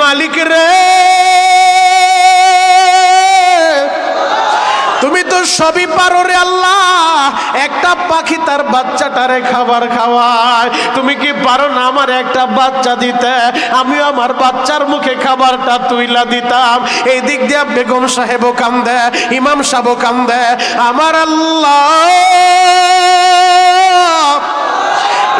মালিক রে তুমি তো সবই পারো রে আল্লাহ। একটা পাখি তার বাচ্চাটারে খাবার খাওয়ায়, তুমি কি পারো না আমার একটা বাচ্চা দিতে? আমিও আমার বাচ্চার মুখে খাবারটা তুইলা দিতাম। এই দিক দিয়ে বেগম সাহেবও কান্দে, ইমাম সাহেবও কান্দে। আমার আল্লাহ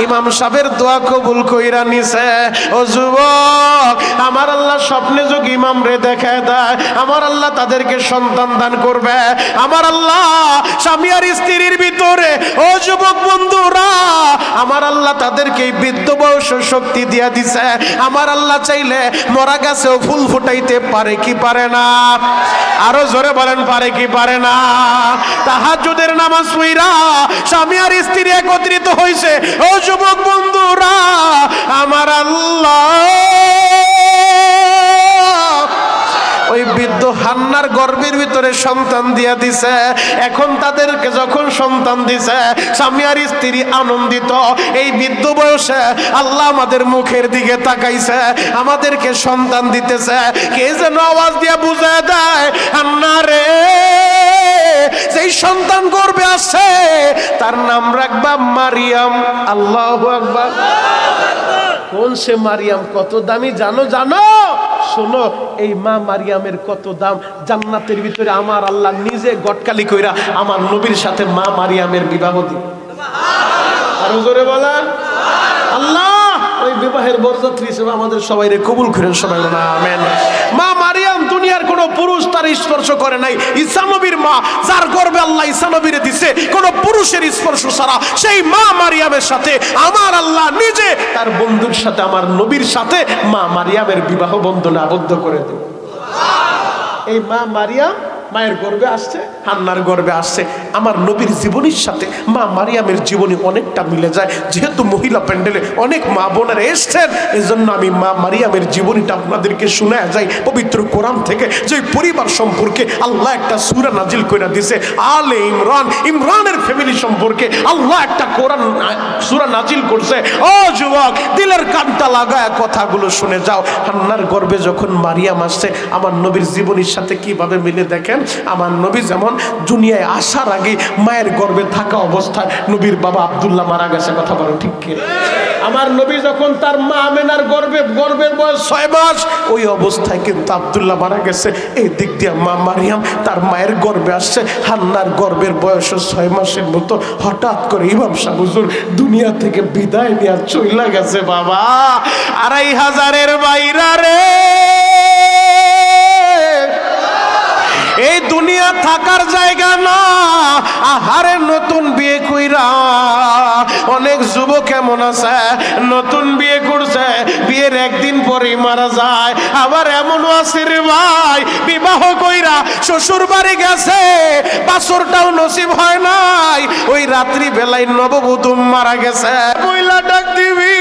ইমাম সাহেবের দোয়া কবুল কইরা নিছে। ও যুবক, আমার আল্লাহ স্বপ্নে যোগ ইমাম রে দেখায় দেয়, আমার আল্লাহ তাদেরকে সন্তান দান করবে। আমার আল্লাহ স্বামী আর স্ত্রীর ভিতরে, ও যুবক বন্ধুরা, আমার আল্লাহ তাদেরকে বৃদ্ধ বয়স শক্তি দিয়া দিছে। আমার আল্লাহ চাইলে মরা গাছেও ফুল ফুটাইতে পারে কি পারে না? আরো জোরে বলেন, পারে কি পারে না? তাহাজ্জুদের নামাজ পড়া স্বামী আর স্ত্রী একত্রিত হইছে। ও যুবক বন্ধুরা, আমার আল্লাহ ওই বৃদ্ধ হান্নার গর্ভের ভিতরে সন্তান দিয়া দিছে। এখন তাদেরকে যখন সন্তান দিছে, স্বামী আর স্ত্রী আনন্দিত। এই বৃদ্ধ বয়সে আল্লাহ আমাদের মুখের দিকে তাকাইছে, আমাদেরকে সন্তান দিতেছে। কে যেন আওয়াজ দিয়া বুঝায় দেয়, হান্না রে যেই সন্তান গর্ভে আছে তার নাম রাখবা মারিয়াম। আল্লাহু আকবার। কোন সে মারিয়াম? কত দামি জানো? জানো? শোনো, এই মা মারিয়ামের কত দাম। জান্নাতের ভিতরে আমার আল্লাহ নিজে গটকালি কইরা আমার নবীর সাথে মা মারিয়ামের বিবাহ দিন। আরো জোরে বলেন আল্লাহ। ওই বিবাহের বরযাত্রী হিসেবে আমাদের সবাইরে কবুল করেন, সবাই বলেন আমিন। মা মারিয়াম দুনিয়ার কোন পুরুষ তার স্পর্শ করে নাই। ঈসা নবীর মা, যার গর্ভে আল্লাহ ঈসা নবীরে দিছে, কোন পুরুষের স্পর্শ ছাড়া সেই মা মারিয়ামের সাথে আমার আল্লাহ নিজে তার বন্ধুর সাথে, আমার নবীর সাথে মা মারিয়ামের বিবাহ বন্ধনে আবদ্ধ করে দেন। এই মা মারিয়াম মায়ের গর্ভে আসছে, হান্নার গর্ভে আসছে। আমার নবীর জীবনীর সাথে মা মারিয়ামের জীবনী অনেকটা মিলে যায়। যেহেতু মহিলা প্যান্ডেলে অনেক মা বোনেরা এসছেন, এই জন্য আমি মা মারিয়ামের জীবনীটা আপনাদেরকে শোনায় যাই পবিত্র কোরআন থেকে। যে পরিবার সম্পর্কে আল্লাহ একটা সূরা নাজিল করে দিয়েছে, আলে ইমরান, ইমরানের ফ্যামিলি সম্পর্কে আল্লাহ একটা কোরআন সূরা নাজিল করছে। ও যুবক, দিলের কানটা লাগায় কথাগুলো শুনে যাও। হান্নার গর্ভে যখন মারিয়াম আসছে, আমার নবীর জীবনীর সাথে কিভাবে মিলে দেখেন। আমার নবী যেমন দুনিয়ায় আসার আগে মায়ের গর্ভে থাকা অবস্থায় নবীর বাবা আব্দুল্লাহ মারা গেছে। কথা বলো ঠিক কি? আমার নবী যখন তার মা আমেনার গর্ভের বয়স 6 মাস, ওই অবস্থায় কিন্তু আব্দুল্লাহ মারা গেছে। এই দিক দিয়ে মা মারিয়াম তার মায়ের গর্ভে আসছে, হান্নার গর্ভের বয়স 6 মাসের মতো। হঠাৎ করে ইমাম সাহেব হুজুর দুনিয়া থেকে বিদায় নিয়ে চইলা গেছে। বাবা, 2500-এর বাইরা রে, এই দুনিয়া থাকার জায়গা না। আহারে নতুন বিয়ে কইরা অনেক যুবক কেমন আছে, নতুন বিয়ে করছে, বিয়ের একদিন পরেই মারা যায়। আবার এমনও আছে রে ভাই, বিবাহ কইরা শ্বশুর বাড়ি গেছে, বাসরটাও নসিব হয় নাই, ওই রাত্রি বেলায় নববধূ মারা গেছে। কইলা ডাক দিবি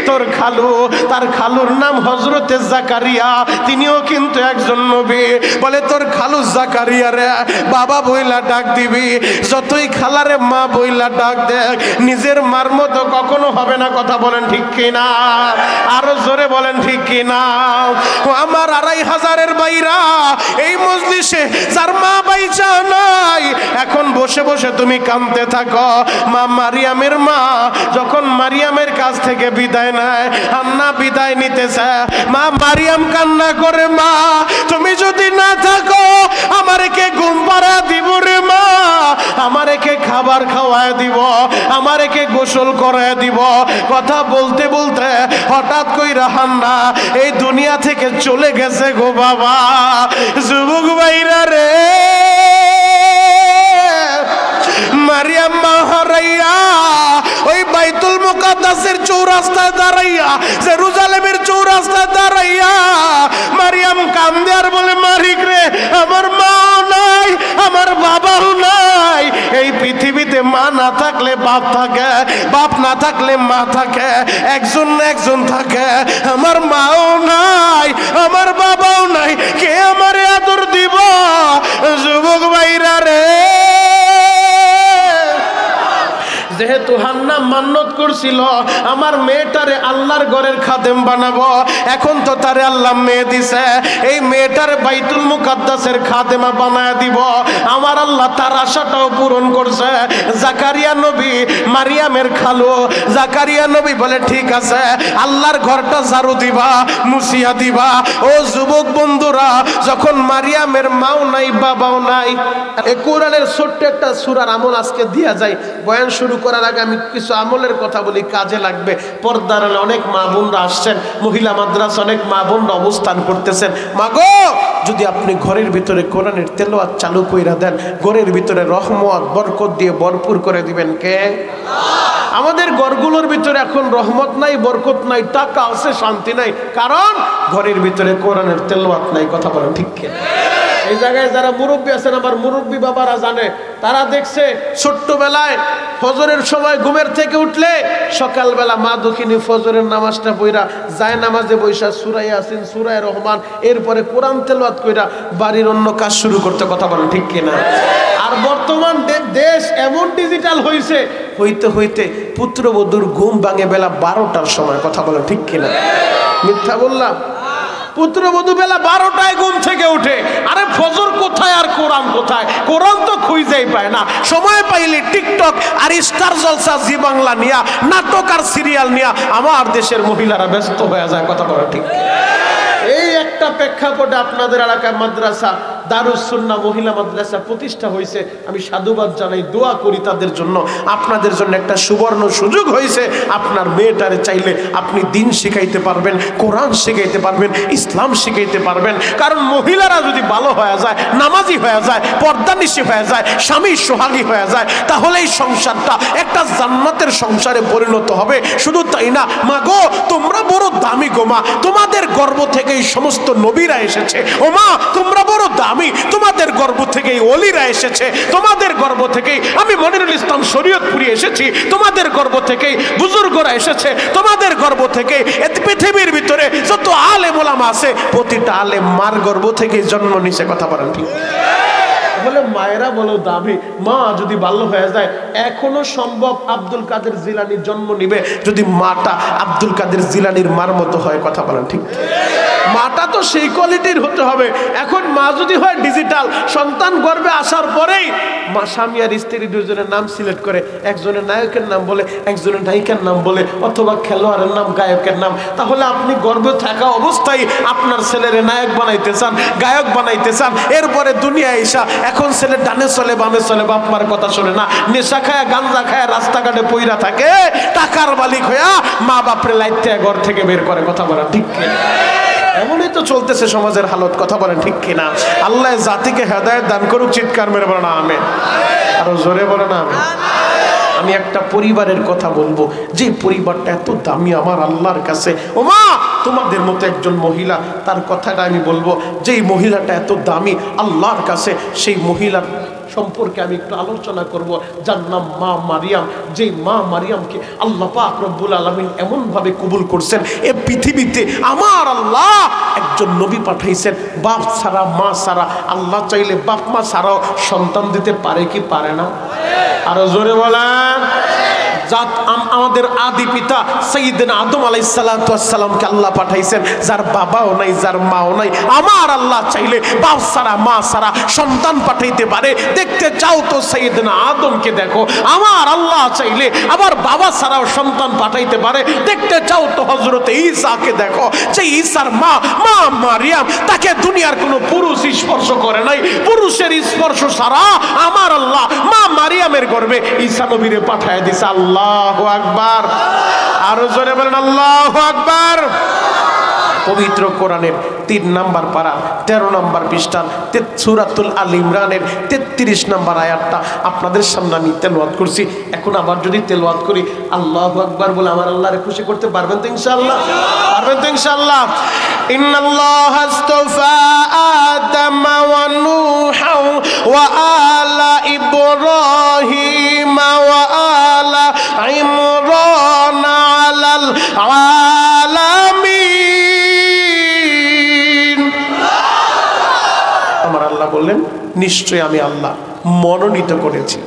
তোর খালু, তার খালুর নাম হযরতে জাকারিয়া, তিনিও কিন্তু একজন নবী। বলে তোর খালু জাকারিয়া রে বাবা বইলা ডাক দিবি। যতই খালারে মা বইলা ডাক দেখ, নিজের মার মতো কখনো হবে না। কথা বলেন ঠিক কিনা? আরো জোরে বলেন ঠিক কিনা? আমার 2500-এর বাইরা এই মজলিসে যার মা বাইচা নাই, এখন বসে বসে তুমি কাঁদতে থাকো। মা মারিয়ামের মা যখন মারিয়ামের কাছ থেকে বিদায় নেয়, হান্না বিদায় নিতেছে, মা মারিয়াম কান্না করে, মা তুমি যদি না থাকো আমারে কে ঘুম পাড়া দিব রে মা, আমারে কে খাবার খাওয়ায় দিব, আমারে কে গোসল করায় দিব। কথা বলতে বলতে হঠাৎ কইরা হান্না এই দুনিয়া থেকে চলে গেছে গো বাবা। যুবক ভাইরা রে, মারিয়াম মা হারাইয়া ওই বাইতুল মুকাদ্দাসের চৌরাস্তায় দাঁড়াইয়া, জেরুজালেমের চৌরাস্তায় দাঁড়াইয়া মারিয়াম কান্দে আর বলে, মালিক রে আমার মাও নাই, আমার বাবাও নাই। এই পৃথিবীতে মা না থাকলে বাপ থাকে, বাপ না থাকলে মা থাকে, একজন না একজন থাকে। আমার মাও নাই, আমার বাবাও নাই, কে আমারে আদর দিব? যুবক ভাইরা রে, যেহেতু হান্না মান্নত করছিল আমার মেয়েটারে আল্লাহর ঘরের খাদেম বানাবো, এখন তো তারে আল্লাহ মেয়ে দিছে, এই মেয়েটারে বাইতুল মুকাদ্দাসের খাদেমা বানায় দিব। আমার আল্লাহ তার আশাটাও পূরণ করছে। জাকারিয়া নবী মারিয়ামের খালু, জাকারিয়া নবী বলে ঠিক আছে আল্লাহর ঘরটা ঝাড়ু দিবা, মুছিয়া দিবা। ও যুবক বন্ধুরা, যখন মারিয়ামের মাও নাই বাবাও নাই, এই কোরআনের ছোট্ট একটা সূরার আমল আজকে দিয়া যায়। বয়ান শুরু করার আগে আমি কিছু আমলের কথা বলি, কাজে লাগবে। পর্দার অনেক মা বোনরা আসছেন, মহিলা মাদ্রাসা অনেক মা বোনরা অবস্থান করতেছেন। মাগো, যদি আপনি ঘরের ভিতরে কোরআনের তেলাওয়াত চালু কইরা দেন, ঘরের ভিতরে রহমত বরকত দিয়ে ভরপুর করে দিবেন কে? আমাদের ঘরগুলোর ভিতরে এখন রহমত নাই, বরকত নাই, টাকা আছে, শান্তি নাই, কারণ ঘরের ভিতরে কোরআনের তেলাওয়াত নাই। কথা বলেন ঠিক কিনা? এই জায়গায় যারা মুরব্বী আছেন, আমার মুরব্বী বাবারা জানে, তারা দেখছে ছোট্টবেলায় ফজরের সময় ঘুমের থেকে উঠলে সকালবেলা মা দক্ষিণী ফজরের নামাজটা পইরা যায় নামাজে বৈশা সূরা ইয়াসিন, সূরা রহমান, এরপরে কোরআন তেলাওয়াত কইরা বাড়ির অন্য কাজ শুরু করতে। কথা বলেন ঠিক কিনা? আর বর্তমান দেশ এমন ডিজিটাল হইছে, হইতে হইতে পুত্রবধূর ঘুম ভাঙে বেলা 12টার সময়। কথা বলেন ঠিক কিনা? মিথ্যা বললাম? পুত্রবধূ বেলা 12টায় ঘুম থেকে উঠে। আরে ফজর কোথায় আর কোরআন কোথায়? কোরআন তো খুঁজেই পায় না। সময় পাইলে টিকটক আর স্টার জলসা, জি বাংলা নিয়া, নাটক আর সিরিয়াল নিয়া আমার দেশের মহিলারা ব্যস্ত হয়ে যায়। কথা বলা ঠিক? এই একটা প্রেক্ষাপটে আপনাদের এলাকায় মাদ্রাসা দারুস সুন্নাহ মহিলা মাদ্রাসা প্রতিষ্ঠা হয়েছে। আমি সাধুবাদ জানাই, দোয়া করি তাদের জন্য। আপনাদের জন্য একটা সুবর্ণ সুযোগ হয়েছে। আপনার মেয়েটারে চাইলে আপনি দিন শিখাইতে পারবেন, কোরআন শিখাইতে পারবেন, ইসলাম শিখাইতে পারবেন। কারণ মহিলারা যদি ভালো হয়ে যায়, নামাজি হয়ে যায়, পর্দানিশী হয়ে যায়, স্বামী সোহাগী হয়ে যায়, তাহলে এই সংসারটা একটা জান্নাতের সংসারে পরিণত হবে। শুধু তাই না, মা গো তোমরা বড় দামি গো মা, তোমাদের গর্ভ থেকে এই সমস্ত নবীরা এসেছে। ও মা তোমরা বড় দামি, তোমাদের গর্ভ থেকেই ওলিরা এসেছে, তোমাদের গর্ভ থেকেই আমি মনিরুল ইসলাম শরীয়তপুরি এসেছি, তোমাদের গর্ভ থেকেই বুজুর্গরা এসেছে, তোমাদের গর্ভ থেকে পৃথিবীর ভিতরে যত আলেম ওলামা আছে প্রতিটা আলেম মার গর্ভ থেকেই জন্ম নিছে। কথা বলেন ঠিক? বলে মায়েরা বলো দামি, মা যদি ভালো হয়ে যায় এখনো সম্ভব আব্দুল কাদের জিলানির জন্ম নিবে যদি মাটা আব্দুল কাদের জিলানির মার মতো হয়। কথা বলেন ঠিক? মাটা তো সেই কোয়ালিটির হতে হবে। এখন মা যদি হয় ডিজিটাল, সন্তান গর্ভে আসার পরেই মা স্বামী আর স্ত্রী দুজনের নাম সিলেক্ট করে, একজনের নায়কের নাম বলে, একজনের নায়িকার নাম বলে, অথবা খেলোয়াড়ের নাম, গায়কের নাম। তাহলে আপনি গর্ভে থাকা অবস্থায় আপনার ছেলের নায়ক বানাইতে চান, গায়ক বানাইতে চান, এরপরে দুনিয়া এসা এখন ছেলে ডানে চলে বামে চলে, বাপ মার কথা শোনে না, নেশা খায় গাঞ্জা খায় রাস্তাঘাটে পইরা থাকে, টাকার মালিক হইয়া মা বাপরে লাইতে ঘর থেকে বের করে। কথা বলা ঠিক কিনা? এমনই তো চলতেছে সমাজের হালত। কথা বলেন ঠিক কিনা? আল্লাহ জাতিকে হেদায়েত দান করুক। চিৎকার মেরে বলেন আমিন। আরো জোরে বলেন আমিন। আমি একটা পরিবারের কথা বলবো, যে পরিবারটা এত দামি আমার আল্লাহর কাছে। ও মা তোমাদের মতো একজন মহিলা, তার কথাটা আমি বলবো, যেই মহিলাটা এত দামি আল্লাহর কাছে, সেই মহিলার সম্পর্কে আমি একটু আলোচনা করব, যার নাম মা মারিয়াম। যেই মা মারিয়ামকে আল্লাহ পাক রব্বুল আলামিন এমন ভাবে কবুল করছেন, এ পৃথিবীতে আমার আল্লাহ একজন নবী পাঠাইছেন। বাপ ছাড়া মা ছাড়া, আল্লাহ চাইলে বাপ মা ছাড়াও সন্তান দিতে পারে কি পারে না? আরো জোরে বলেন। আমাদের আদি পিতা সাইয়্যিদনা আদম আলাইহিস সালাতু ওয়াস সালামকে আল্লাহ পাঠাইছেন, যার বাবাও নাই, যার মাও নাই। আমার আল্লাহ চাইলে বাপ ছাড়া মা ছাড়া সন্তান পাঠাইতে পারে। দেখতে চাও তো সাইয়্যিদনা আদমকে দেখো। আমার আল্লাহ চাইলে আবার বাবা ছাড়াও সন্তান পাঠাইতে পারে। দেখতে চাও তো হযরত ঈসাকে দেখো, যে ঈসার মা মারিয়াম, তাকে দুনিয়ার কোনো পুরুষ স্পর্শ করে নাই। পুরুষের স্পর্শ ছাড়া আমার আল্লাহ মা মারিয়ামের গর্ভে ঈসা নবীরে পাঠায় দিয়েছে। আল্লাহু আকবার। আরো জোরে বলেন আল্লাহু আকবার। পবিত্র কোরআনের 3 নম্বর পারা 13 নম্বর পৃষ্ঠার সূরাতুল আল ইমরানের 33 নম্বর আয়াতটা আপনাদের সামনে আমি তেলাওয়াত করছি। এখন আবার যদি তেলাওয়াত করি আল্লাহু আকবার বলে আমার আল্লাহরে খুশি করতে পারবেন তো ইনশাআল্লাহ? পারবেন তো ইনশাআল্লাহ? ইন্নাল্লাহা আস্তাফা আদম ওয়া নূহা ওয়া আলা ইব্রাহিম ওয়া আলা ইমরান আলাল আলামিন। আমার আল্লাহ বললেন, নিশ্চয় আমি আল্লাহ মনোনীত করেছি।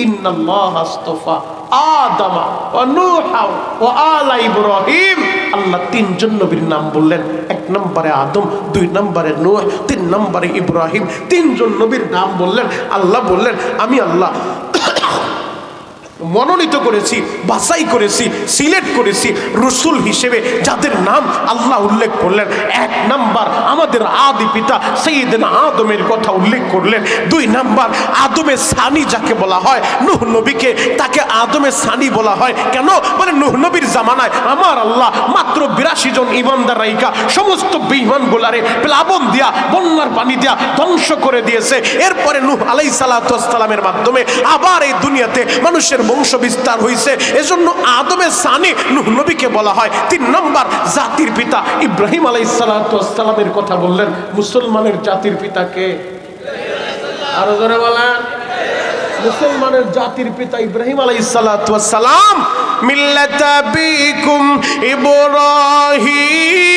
ইন্নাল্লাহা আস্তাফা আদমা ওয়া নূহা ওয়া আলা ইব্রাহিম। আল্লাহ তিনজন নবীর নাম বললেন, এক নম্বরে আদম, দুই নম্বরে নূহ, তিন নম্বরে ইব্রাহিম। তিনজন নবীর নাম বললেন। আল্লাহ বললেন আমি আল্লাহ মনোনীত করেছি, বাছাই করেছি, সিলেক্ট করেছি রসুল হিসেবে যাদের নাম আল্লাহ উল্লেখ করলেন। এক নাম্বার আমাদের আদি পিতা সাইয়েদনা আদমের কথা উল্লেখ করলেন। দুই নাম্বার আদমের সানি যাকে বলা হয়, নূহ নবীকে, তাকে আদমের সানি বলা হয় কেন? মানে নূহ নবীর জামানায় আমার আল্লাহ মাত্র 82 জন ইমানদার রাইকা সমস্ত বেঈমান গোলারে প্লাবন দিয়া, বন্যার পানি দিয়া ধ্বংস করে দিয়েছে। এরপরে নূহ আলাইহিস সালাতু ওয়াস সালামের মাধ্যমে আবার এই দুনিয়াতে মানুষের বংশ বিস্তার হয়েছে। এজন্য আদমের সানি নূহ নবীকে বলা হয়। তিন নম্বর জাতির পিতা ইব্রাহিম আলাইহিস সালাতু ওয়াস সালামের কথা বললেন। মুসলমানের জাতির পিতা কে? আরো জোরে বলেন। মুসলমানের জাতির পিতা ইব্রাহিম আলাইহিস সালাতু ওয়াস সালাম। মিল্লাতা বিকুম ইব্রাহিম।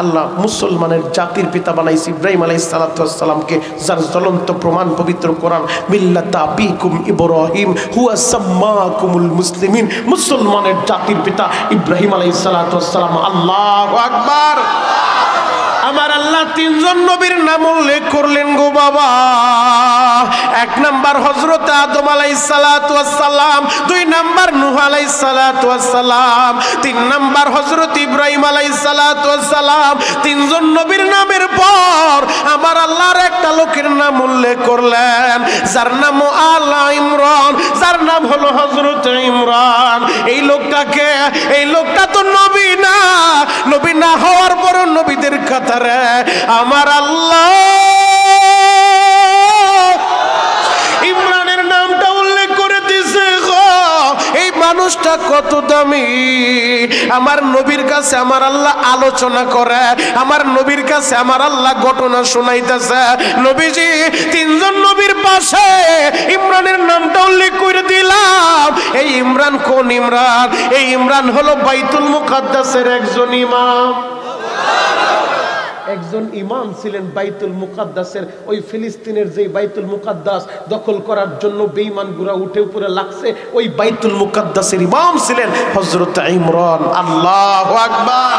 আল্লাহ মুসলমানের জাতির পিতা বানাইছে ইব্রাহিম আলাইহিস সালাতু ওয়াস সালামকে, যার জ্বলন্ত প্রমাণ পবিত্র কোরআন। মিল্লাতা আবিকুম ইব্রাহিম হুয়া সাম্মাকুমুল মুসলিমিন। মুসলমানের জাতির পিতা ইব্রাহিম আলাইহিস সালাতু ওয়াস সালাম। আল্লাহু আকবার। আমার আল্লাহ তিনজন নবীর নাম উল্লেখ করলেন গো বাবা। এক নাম্বার হযরত আদম আলাইহিস সালাতু ওয়াস সালাম, দুই নাম্বার নূহ আলাইহিস সালাতু ওয়াস সালাম, তিন নাম্বার হযরত ইব্রাহিম আলাইহিস সালাতু ওয়াস সালাম। তিনজন নবীর নামের পর আমার আল্লাহর একটা লোকের নাম উল্লেখ করলেন, যার নাম আলা ইমরান, যার নাম হলো হযরত ইমরান। এই লোকটাকে, এই লোকটা তো নবী না, নবী না হওয়ার পরও নবীদের কাতারে আমার আল্লাহ ইমরানের নামটা উল্লেখ করে দিয়েছে। এই মানুষটা কত দামি! আমার নবীর কাছে আমার আল্লাহ আলোচনা করে, আমার নবীর কাছে আমার আল্লাহ ঘটনা শোনাইতেছে। নবীজি তিনজন নবীর পাশে ইমরানের নামটা উল্লেখ করে দিলাম। এই ইমরান কোন ইমরান? এই ইমরান হলো বাইতুল মুকাদ্দাসের একজন ইমাম। একজন ইমাম ছিলেন বাইতুল মুকাদ্দাসের। ওই ফিলিস্তিনের যে বাইতুল মুকাদ্দাস দখল করার জন্য বেঈমানগুরা উঠে উপরে লাগছে, ওই বাইতুল মুকাদ্দাসের ইমাম ছিলেন হযরত ইমরান। আল্লাহু আকবার।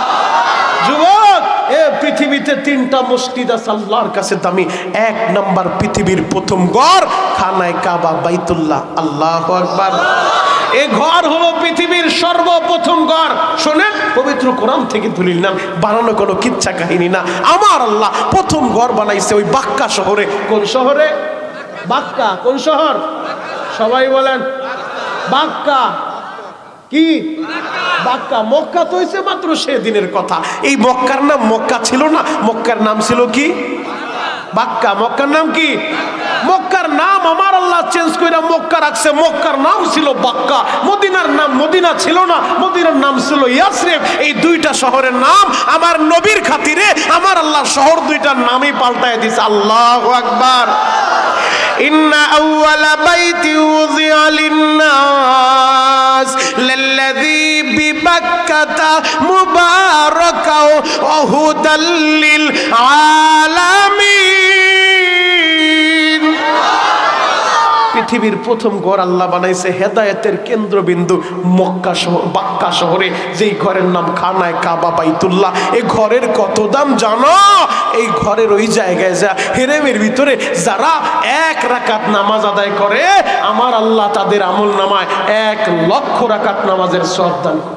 যুবক, এ পৃথিবীতে তিনটা মসজিদ আছে আল্লাহর কাছে দামি। এক নাম্বার পৃথিবীর প্রথম ঘর খানায়ে কাবা, বাইতুল্লাহ। আল্লাহু আকবার। এই ঘর হলো পৃথিবীর সর্বপ্রথম ঘর। শোনেন, পবিত্র কোরআন থেকে দলিল নাম, বানানো কোনো কিচ্ছা কাহিনী না। আমার আল্লাহ প্রথম ঘর বানাইছে ওই বাক্কা শহরে। কোন শহরে? বাক্কা। কোন শহর? সবাই বলেন বাক্কা। কি? বাক্কা। মক্কা তো হয়েছে মাত্র সেদিনের কথা। এই মক্কার নাম মক্কা ছিল না, মক্কার নাম ছিল কি? বাক্কা। মক্কার নাম কি? মক্কার নাম আমার আল্লাহ চেঞ্জ করে মক্কা রাখছে। মক্কার নাম ছিল বাক্কা। মদিনার নাম মদিনা ছিল না, মদিনার নাম ছিল ইয়াসরিব। এই দুইটা শহরের নাম আমার নবীর খাতিরে আমার আল্লাহ শহর দুইটার নামই পাল্টায় দিয়েছে। আল্লাহু আকবার। ইন্না আউওয়ালা বাইতি উযিআ লিন-নাস লাল্লাযী বিবাক্কাতা মুবারাকা ওয়া হুদাল লিল আলামিন। পৃথিবীর প্রথম ঘর আল্লাহ বানাইছে হেদায়েতের কেন্দ্রবিন্দু মক্কা শহর, বাক্কা শহরে, যেই ঘরের নাম খানায়ে কাবা, বাইতুল্লাহ। এই ঘরের কত দাম জানো? এই ঘরের ওই জায়গায় যা হেরেমের ভিতরে যারা 1 রাকাত নামাজ আদায় করে আমার আল্লাহ তাদের আমল নামায় 1 লক্ষ রাকাত নামাজের সওয়াব দান করে।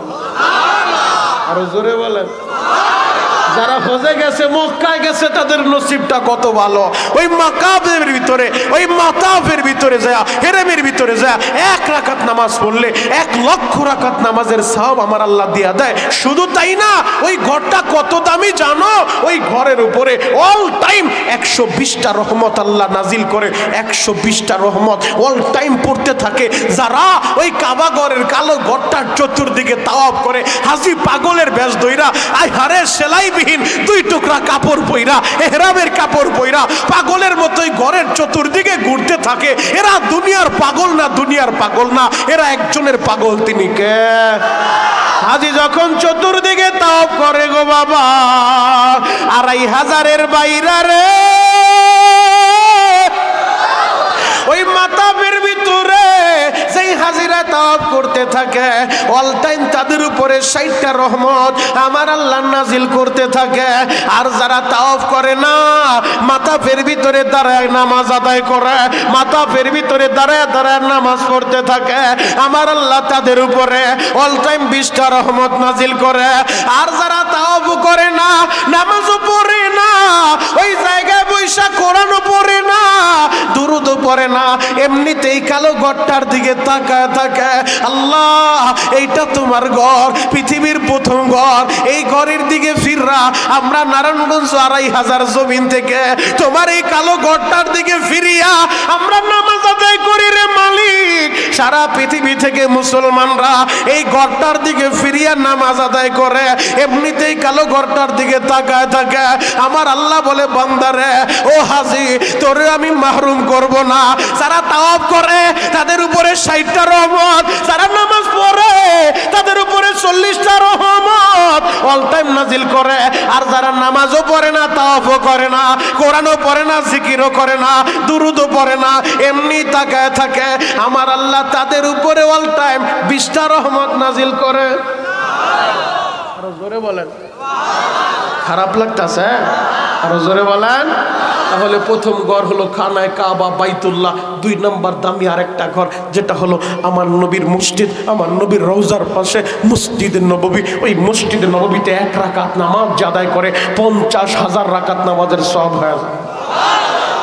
আরো জোরে বলেন। যারা হজে গেছে, মক্কায় গেছে, তাদের নসিবটা কত ভালো। ওই মাকাবের ভিতরে, ওই মাতাফের ভিতরে যায়, হেরেমের ভিতরে যায় 1 রাকাত নামাজ পড়লে 1 লক্ষ রাকাত নামাজের সওয়াব আমার আল্লাহ দিয়া দেয়। শুধু তাই না, ওই ঘরটা কত দামি জানো? ওই ঘরের উপরে অল টাইম 120টা রহমত আল্লাহ নাজিল করে। 120টা রহমত অল টাইম পড়তে থাকে। যারা ওই কাবা ঘরের কালো ঘরটার চতুর্দিকে তাওয়াফ করে, হাজি পাগলের বেশ ধইরা, আয় হারে সেলাই 2 টুকরা কাপড় পইরা, ইহরামের কাপড় পইরা পাগলের মতোই ঘরের চতুর্দিকে ঘুরতে থাকে। এরা দুনিয়ার পাগল না, দুনিয়ার পাগল না, এরা একজনের পাগল। তিনি কে? হাজি যখন চতুর্দিকে তাওয়াফ করে গো বাবা, 2500-এর বাইরা রে, ওই মাতাবের ভিতরে যেই হাজিরা তাওয়াফ করতে থাকে অল টাইম তাদের উপরে 60টা রহমত আমার আল্লাহ নাজিল করতে থাকে। আর যারা তাওয়াফ করে না, মাতাবের ভিতরে দাঁড়ায় নামাজ আদায় করে, মাতাবের ভিতরে দাঁড়ায় দাঁড়ায় নামাজ পড়তে থাকে, আমার আল্লাহ তাদের উপরে অল টাইম 20টা রহমত নাজিল করে। আর যারা তাওয়াফ করে না, নামাজও পড়ে না, ওই জায়গায় বৈশা কোরআনও পড়ে না, দুরূদও পড়ে না, এমনিতেই কালো ঘরটার দিকে তাকায় থাকে, আল্লাহ এইটা তোমার ঘর, পৃথিবীর প্রথম ঘর, এই ঘরের দিকে ফিররা আমরা নারায়ণগঞ্জ 2500 জমিন থেকে তোমার এই কালো ঘরটার দিকে ফিরিয়া আমরা নামাজ আদায় করি রে মালিক। সারা পৃথিবী থেকে মুসলমানরা এই ঘরটার দিকে ফিরিয়া নামাজ আদায় করে, এমনিতেই কালো ঘরটার দিকে তাকায় থাকে। আমার আল্লাহ বলে বান্দারে ও হাজি তোরে আমি মাহরুম করব না। যারা তাওয়াফ করে তাদের উপরে 60টা রহমত, যারা নামাজ পড়ে তাদের উপরে 40টা রহমত অল টাইম নাজিল করে। আর যারা নামাজও পড়ে না, তাওয়াফও করে না, কোরআনও পড়ে না, জিকিরও করে না, দুরূদও পড়ে না, এমনি তাকায় থাকে, আমার আল্লাহ তাদের উপরে অল টাইম 20টা রহমত নাজিল করে। আরো জোরে বলেন। খারাপ লাগতেছে? আরো জোরে বলেন। তাহলে প্রথম ঘর হলো খানায় কাবা বাইতুল্লাহ, 2 নম্বর দামি আরেকটা ঘর যেটা হলো আমার নবীর মসজিদ, আমার নবীর রওজার পাশে মসজিদে নববী। ওই মসজিদে নববীতে 1 রাকাত নামাজ আদায় করে 50,000 রাকাত নামাজের সওয়াব হয়।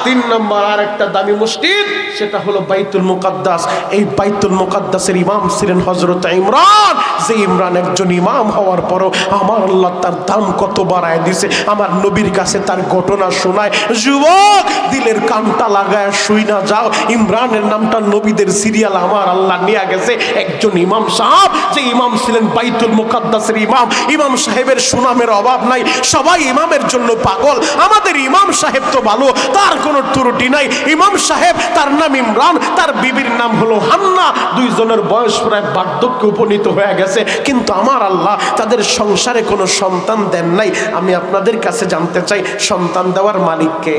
3 নম্বর আরেকটা দামি মসজিদ সেটা হলো বাইতুল মুকাদ্দাস। এই বাইতুল মুকাদ্দাসের ইমাম ছিলেন হযরত ইমরান। যে ইমরান একজন ইমাম হওয়ার পরও আমার আল্লাহ তার দাম কত বাড়ায় দিয়েছে। আমার নবীর কাছে তার ঘটনা শোনায়, যুবক দিলের কানটা লাগায় শুই না যাও, ইমরানের নামটা নবীদের সিরিয়াল আমার আল্লাহ নিয়ে গেছে একজন ইমাম সাহেব। যে ইমাম ছিলেন বাইতুল মুকাদ্দাসের ইমাম। ইমাম সাহেবের সুনামের অভাব নাই, সবাই ইমামের জন্য পাগল। আমাদের ইমাম সাহেব তো ভালো, তার কোনো ত্রুটি নাই। ইমাম সাহেব তার নাম ইমরান, তার বিবির নাম হলো হান্না। 2 জনের বয়স প্রায় বার্ধক্যে উপনীত হয়ে গেছে, কিন্তু আমার আল্লাহ তাদের সংসারে কোনো সন্তান দেন নাই। আমি আপনাদের কাছে জানতে চাই সন্তান দেওয়ার মালিক কে?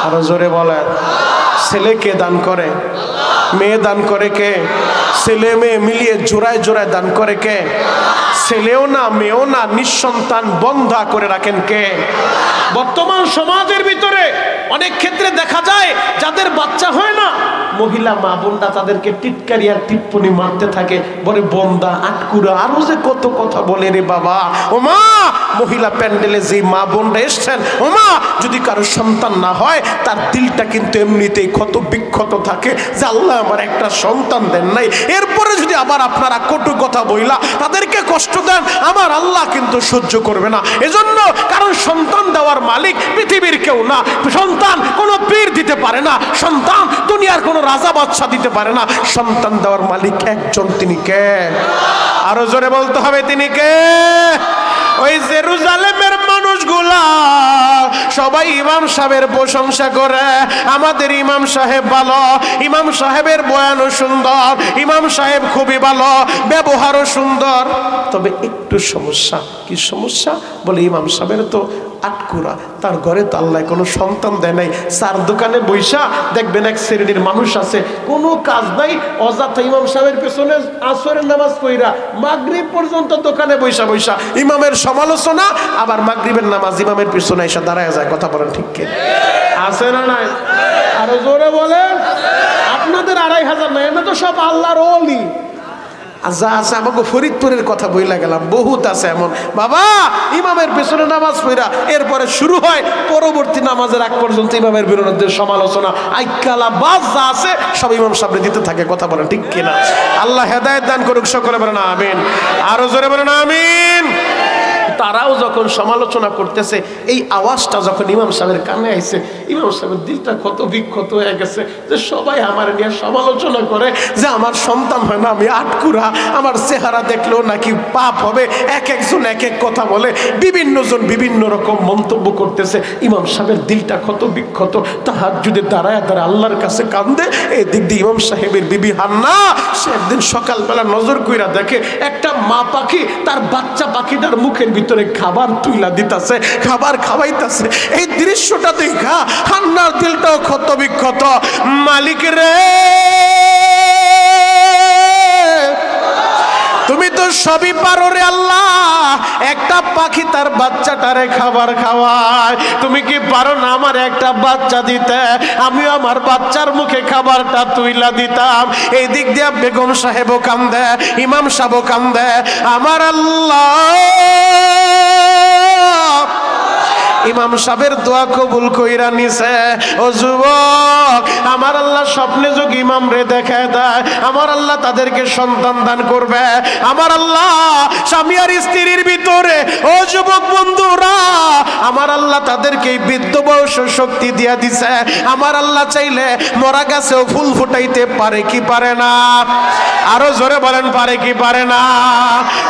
আরো জোরে বলেন। ছেলে কে দান করে? মেয়ে দান করে কে? ছেলে মেয়ে মিলিয়ে জোড়ায় জোড়ায় দান করে কে? ছেলেও না মেয়েও না, নিঃসন্তান বন্ধা করে রাখেন কে? বর্তমান সমাজের ভিতরে অনেক ক্ষেত্রে দেখা যায় যাদের বাচ্চা হয় না, মহিলা মা বোনরা তাদেরকে টিটকারি আর টিপ্পনি মারতে থাকে, বলে বন্দা আটকুরা আরো যে কত কথা বলে রে বাবা। ও মা, মহিলা প্যান্ডেলে যে মা বোনরা এসছেন, ও মা যদি কারো সন্তান না হয় তার দিলটা কিন্তু এমনিতেই ক্ষত বিক্ষত থাকে যে আল্লাহ আমার একটা সন্তান দেন নাই। এরপরে যদি আবার আপনারা কটু কথা বইলা তাদেরকে কষ্ট দেন, আমার আল্লাহ কিন্তু সহ্য করবে না। এজন্য কারণ সন্তান দেওয়ার মালিক পৃথিবীর কেউ না। সন্তান কোনো পীর দিতে পারে না, সন্তান দুনিয়ার কোনো রাজা বাদশা দিতে পারে না। সন্তান দেওয়ার মালিক একজন, তিনি কে? আরো জোরে বলতে হবে, তিনি কে? ওই জেরুজালেমের মানুষগুলা সবাই ইমাম সাহেবের প্রশংসা করে, আমাদের ইমাম সাহেব ভালো, ইমাম সাহেবের বয়ানও সুন্দর, ইমাম সাহেব খুবই ভালো, ব্যবহারও সুন্দর। তবে একটু সমস্যা। কি সমস্যা? বলে ইমাম সাহেবের তো আটকুরা, তার ঘরে তো আল্লাহ কোনো সন্তান দেয় নাই। 4 দোকানে বৈশা দেখবেন এক শ্রেণীর মানুষ আছে, কোনো কাজ নাই, অযথা ইমাম সাহেবের পেছনে আসরের নামাজ পড়া মাগরিব পর্যন্ত দোকানে বৈশা বৈশা ইমামের সমালোচনা, আবার মাগরিবের নামাজ ইমামের পেছনে এসে দাঁড়ায় যায়। কথা বলেন ঠিক কি? আছে না নাই? আরো জোরে বলেন। আপনাদের 2500 নাই, না তো সব আল্লাহর ওলি। যা আছে আমাকে ফরিদপুরের কথা বইলা গেলাম, বহুত আছে এমন বাবা ইমামের পেছনে নামাজ পড়া, এরপরে শুরু হয় পরবর্তী নামাজের আগ পর্যন্ত ইমামের বিরুদ্ধে সমালোচনা, আইকালা বাস যা আছে সব ইমাম সামনে দিতে থাকে। কথা বলেন ঠিক কিনা? আল্লাহ হেদায়েত দান করুক, সকলে বলেন আমিন। আরো জোরে বলেন আমিন। তারাও যখন সমালোচনা করতেছে, এই আওয়াজটা যখন ইমাম সাহেবের কানে আইছে, ইমাম সাহেবের দিলটা কত বিক্ষত হয়ে গেছে যে সবাই আমার নিয়ে সমালোচনা করে যে আমার সন্তান হয় না, আমি আটকুরা, আমার চেহারা দেখলেও নাকি পাপ হবে। এক একজন এক এক কথা বলে, বিভিন্ন জন বিভিন্ন রকম মন্তব্য করতেছে। ইমাম সাহেবের দিলটা কত বিক্ষত, তাহাজ্জুদে দাঁড়ায় দাঁড়ায় আল্লাহর কাছে কান্দে। এই দিক দিয়ে ইমাম সাহেবের বিবি হান্না সে একদিন সকালবেলা নজর কইরা দেখে একটা মা পাখি তার বাচ্চা পাখিটার মুখের ভিতরে খাবার তুইলা দিতেছে, খাবার খাওয়াইতেছে। এই দৃশ্যটা দেখা হান্নার দিলটাও ক্ষত বিক্ষত। মালিক রে, তুমি তো সবই পারো রে আল্লাহ, একটা পাখি তার বাচ্চাটারে খাবার খাওয়ায়, তুমি কি পারো না আমার একটা বাচ্চা দিতে? আমিও আমার বাচ্চার মুখে খাবারটা তুইলা দিতাম। এই দিক দিয়ে বেগম সাহেবও কান্দে, ইমাম সাহেবও কান্দে। আমার আল্লাহ ইমাম সাহেবের দোয়া কবুল কইরা নিছে। ও যুবক, আমার আল্লাহ স্বপ্নে যোগ ইমাম রে দেখায় দেয়, আমার আল্লাহ তাদেরকে সন্তান দান করবে। আমার আল্লাহ স্বামী আর স্ত্রীর ভিতরে, ও যুবক বন্ধুরা, আমার আল্লাহ তাদেরকে বৃদ্ধ বয়স শক্তি দিয়া দিছে। আমার আল্লাহ চাইলে মরা গাছেও ফুল ফুটাইতে পারে কি পারে না? আরো জোরে বলেন, পারে কি পারে না?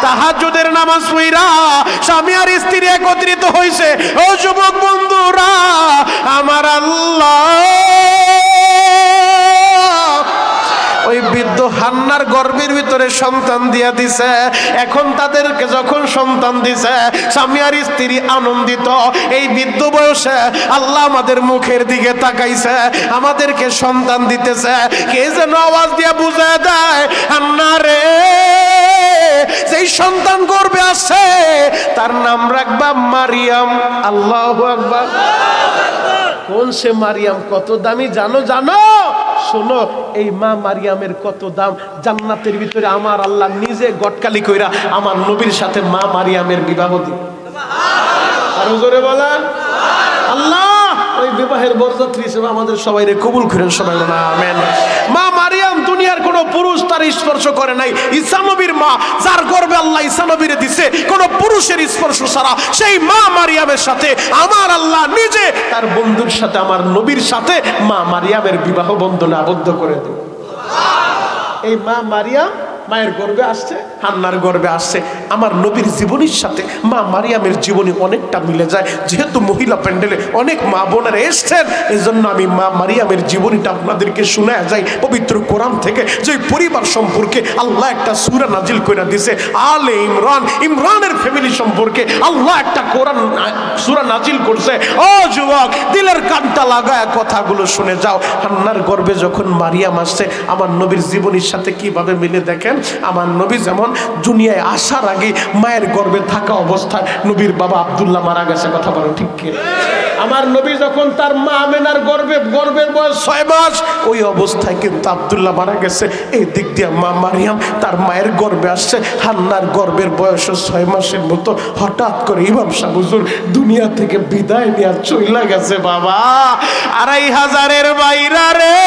তাহাজ্জুদের নামাজ পড়া স্বামী আর স্ত্রী একত্রিত হইছে। ও যুবক বন্ধুরা, আমার আল্লাহ ওই বৃদ্ধ হান্নার গর্ভের ভিতরে সন্তান দিয়া দিছে। এখন তাদেরকে যখন সন্তান দিছে, স্বামী আর স্ত্রী আনন্দিত। এই বৃদ্ধ বয়সে আল্লাহ আমাদের মুখের দিকে তাকাইছে, আমাদেরকে সন্তান দিতেছে। কে যেন আওয়াজ দিয়া বুঝায় দেয়, হান্না রে, যেই সন্তান গর্ভে আছে তার নাম রাখবা মারিয়াম। আল্লাহু আকবার। কোন সে মারিয়াম? কত দামি জানো? জানো? শোনো, এই মা মারিয়ামের কত দাম। জান্নাতের ভিতরে আমার আল্লাহ নিজে গটকালি কইরা আমার নবীর সাথে মা মারিয়ামের বিবাহ দিন। আরো জোরে বলেন আল্লাহ। ওই বিবাহের বরযাত্রী হিসেবে আমাদের সবাইরে কবুল করেন, সবাই বলেন আমিন। মা মারিয়াম দুনিয়ার কোন পুরুষ তার স্পর্শ করে নাই। ঈসা নবীর মা, যার গর্ভে আল্লাহ ঈসা নবীরে দিছে, কোন পুরুষের স্পর্শ ছাড়া সেই মা মারিয়ামের সাথে আমার আল্লাহ নিজে তার বন্ধুর সাথে, আমার নবীর সাথে মা মারিয়ামের বিবাহ বন্ধনে আবদ্ধ করে দেন। এই মা মারিয়াম মায়ের গর্ভে আসছে, হান্নার গর্ভে আসছে। আমার নবীর জীবনীর সাথে মা মারিয়ামের জীবনী অনেকটা মিলে যায়। যেহেতু মহিলা প্যান্ডেলে অনেক মা বোনেরা এসছেন, এই জন্য আমি মা মারিয়ামের জীবনীটা আপনাদেরকে শোনা যায় পবিত্র কোরআন থেকে। যে পরিবার সম্পর্কে আল্লাহ একটা সূরা নাজিল করে দিয়েছে, আলে ইমরান, ইমরানের ফ্যামিলি সম্পর্কে আল্লাহ একটা কোরআন সূরা নাজিল করছে। ও যুবক, দিলের কানটা লাগায় কথাগুলো শুনে যাও। হান্নার গর্ভে যখন মারিয়াম আসছে, আমার নবীর জীবনীর সাথে কিভাবে মিলে দেখেন। আমার নবী যেমন দুনিয়ায় আসার আগে মায়ের গর্ভে থাকা অবস্থায় নবীর বাবা আব্দুল্লাহ মারা গেছে। কথা বলো ঠিক কি? আমার নবী যখন তার মা আমেনার গর্ভের বয়স 6 মাস, ওই অবস্থায় কিন্তু আব্দুল্লাহ মারা গেছে। এই দিক দিয়ে মা মারিয়াম তার মায়ের গর্ভে আসছে। হান্নার গর্ভের বয়স 6 মাসের মতো হঠাৎ করে ইমাম সাহেব হুজুর দুনিয়া থেকে বিদায় নিয়ে চলে গেছে। বাবা, 2500-এর বাইরা রে,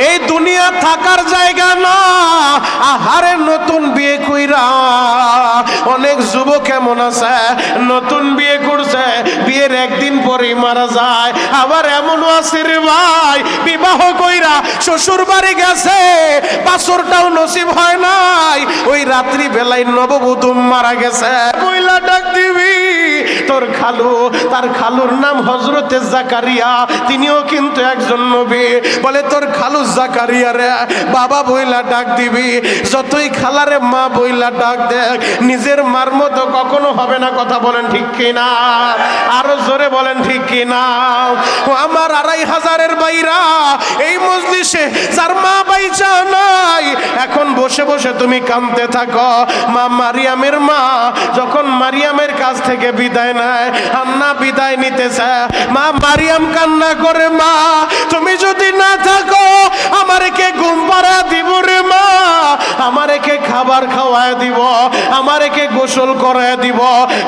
এই দুনিয়া থাকার জায়গা না। আহারে নতুন বিয়ে কইরা অনেক যুবক কেমন আছে, নতুন বিয়ে করছে, বিয়ের একদিন পরেই মারা যায়। আবার এমনও আছে রে ভাই, বিবাহ কইরা শ্বশুর বাড়ি গেছে, বাসরটাও নসিব হয় নাই, ওই রাত্রি বেলায় নববধূ মারা গেছে। কইলা ডাক দিবি তোর খালু, তার খালুর নাম হযরতে জাকারিয়া, তিনিও কিন্তু একজন নবী। বলে তোর খালু জাকারিয়া রে বাবা বইলা ডাক দিবি। যতই খালারে মা বইলা ডাক দেখ, নিজের মার মতো কখনো হবে না। কথা বলেন ঠিক কিনা? আরো জোরে বলেন ঠিক কিনা? আমার 2500-এর বাইরা এই মজলিসে যার মা বাইচা নাই, এখন বসে বসে তুমি কাঁদতে থাকো। মা মারিয়ামের মা যখন মারিয়ামের কাছ থেকে বিদায় নেয়, হান্না বিদায় নিতেছে, মা মারিয়াম কান্না করে, মা তুমি যদি না থাকো আমারে কে ঘুম পাড়া দিব রে মা, আমারে কে খাবার খাওয়ায় দিব, আমারে কে গোসল করায় দিব।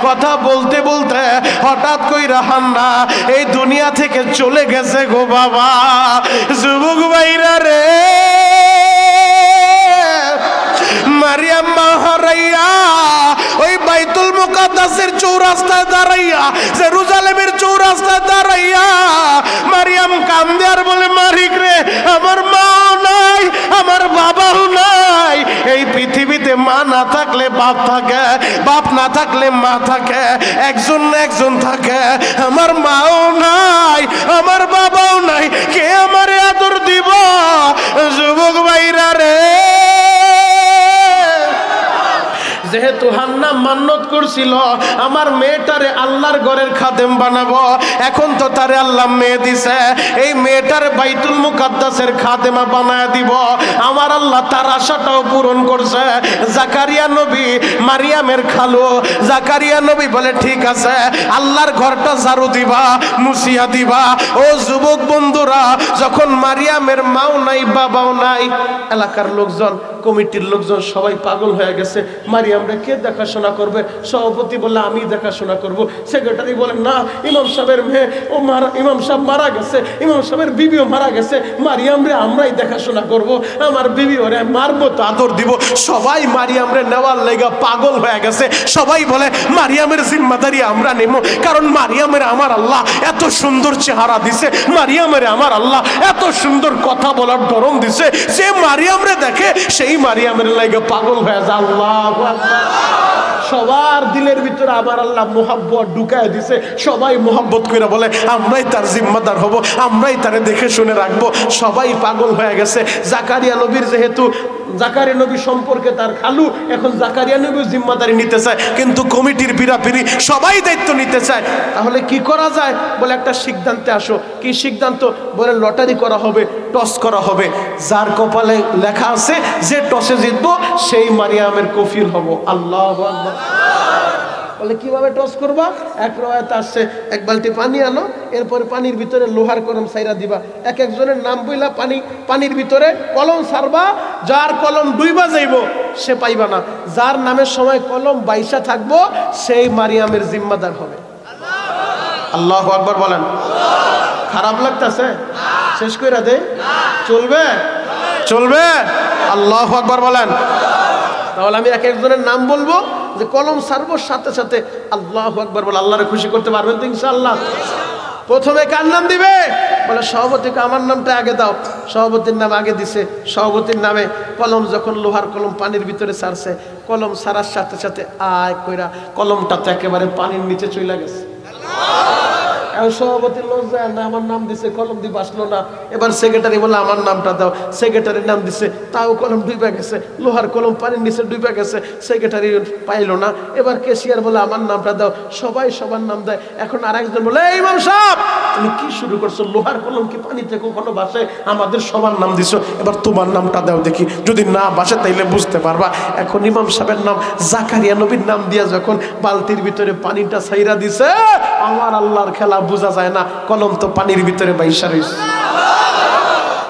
কথা বলতে বলতে হঠাৎ কইরা হান্না এই দুনিয়া থেকে চলে গেছে গো বাবা। যুবক ভাইরা রে, মারিয়াম মা হারাইয়া ওই বাইতুল মুকাদ্দাসের চৌরাস্তায় দাঁড়াইয়া, জেরুজালেমের চৌরাস্তায় দাঁড়াইয়া মারিয়াম কান্দে আর বলে, মালিক রে, আমার মাও নাই, আমার বাবাও নাই। এই পৃথিবীতে মা না থাকলে বাপ থাকে, বাপ না থাকলে মা থাকে, একজন না একজন থাকে। আমার মাও নাই, আমার বাবাও নাই, কে আমারে আদর দিব? যুবক ভাইরা রে, যেহেতু হান্না মান্নত করছিল আমার মেয়েটারে আল্লাহর ঘরের খাদেম বানাবো, এখন তো তারে আল্লাহ মেয়ে দিছে, এই মেয়েটার বাইতুল মুকাদ্দাসের খাদেমা বানায় দিব। আমার আল্লাহ তার আশাটাও পূরণ করছে। জাকারিয়া নবী মারিয়ামের খালু, জাকারিয়া নবী বলে ঠিক আছে, আল্লাহর ঘরটা ঝাড়ু দিবা, মুছিয়া দিবা। ও যুবক বন্ধুরা, যখন মারিয়ামের মাও নাই বাবাও নাই, এলাকার লোকজন, কমিটির লোকজন সবাই পাগল হয়ে গেছে, মারিয়ামরে কে দেখাশোনা করবে? সভাপতি বলে আমি দেখাশোনা করব, সেক্রেটারি বলে না, ইমাম সাহেবের মেয়ে ও ইমাম সাহেব মারা গেছে, ইমাম সাহেবের বিবিও মারা গেছে, মারিয়ামরে আমরাই দেখাশোনা করব, আমার বিবি ওরে মারবো তো আদর দিব। সবাই মারিয়ামরে নেওয়ার লেগা পাগল হয়ে গেছে। সবাই বলে মারিয়ামের জিম্মাদারি আমরা নেব, কারণ মারিয়ামের আমার আল্লাহ এত সুন্দর চেহারা দিছে, মারিয়ামের আমার আল্লাহ এত সুন্দর কথা বলার ধরন দিছে, সে মারিয়ামরে দেখে সেই মারিয়ামের লেগে পাগল হয়ে যায়। আল্লাহু আকবার। সবার দিলের ভিতরে আমার আল্লাহ মোহাব্বত ঢুকায় দিছে, সবাই মোহাব্বত করে বলে আমরাই তার জিম্মাদার হব, আমরাই তারে দেখে শুনে রাখবো। সবাই পাগল হয়ে গেছে। জাকারিয়া নবীর যেহেতু জাকারিয়া নবী সম্পর্কে তার খালু, এখন জাকারিয়া নবী জিম্মাদারি নিতে চায়, কিন্তু কমিটির বিরাপিরি সবাই দায়িত্ব নিতে চায়। তাহলে কি করা যায়? বলে একটা সিদ্ধান্তে আসো। কি সিদ্ধান্ত? বলে লটারি করা হবে, টস করা হবে, যার কপালে লেখা আছে যে টসে জিতবো সেই মারিয়ামের কফিল হব। আল্লাহু আকবার। বলে কিভাবে টস করবা? এক রওয়ায়াতে আসছে এক বালতি পানি আনো, এরপরে পানির ভিতরে লোহার কলম সাইরা দিবা, এক একজনের নাম বইলা পানির ভিতরে কলম সারবা, যার কলম ডুইবা যাইব সে পাইবা না, যার নামের সময় কলম বাইসা থাকবো সেই মারিয়ামের জিম্মাদার হবে। আল্লাহু আকবার বলেন। খারাপ লাগতেছে? শেষ কইরা দে? চলবে? চলবে? আল্লাহু আকবার বলেন। তাহলে আমি এক একজনের নাম বলবো, যে কলম সারবো সাথে সাথে আল্লাহু আকবার বলে আল্লাহরে খুশি করতে পারবেন তো ইনশাআল্লাহ? প্রথমে কার নাম দিবে? বলে সভাপতিকে আমার নামটা আগে দাও। সভাপতির নাম আগে দিছে, সভাপতির নামে কলম যখন লোহার কলম পানির ভিতরে ছাড়ছে, কলম ছাড়ার সাথে সাথে আয় কইরা কলমটা তো একেবারে পানির নিচে চলে গেছে। সভাপতির লজ্জা না, আমার নাম দিছে, কলম দিয়ে বাসলো না। এবার সেক্রেটারি বলে আমার নামটা দাও, সেক্রেটারির নাম দিছে, তাও কলম ডুবে গেছে, লোহার কলম পানির নিচে ডুবে গেছে, সেক্রেটারি পাইলো না। এবার কেশিয়ার বলে আমার নামটা দাও, সবাই সবার নাম দেয়। এখন আরেকজন বলে এই ইমাম সাহেব তুমি কি শুরু করছো? লোহার কলম কি পানিতে কখনো বাসে? আমাদের সবার নাম দিছো, এবার তোমার নামটা দাও দেখি, যদি না বাসে তাইলে বুঝতে পারবা। এখন ইমাম সাহেবের নাম জাকারিয়া নবীর নাম দিয়া যখন বালতির ভিতরে পানিটা ছাইরা দিছে, আমার আল্লাহর খেলা বোঝা যায় না, কলম তো পানির ভিতরে বাইসা রইছে।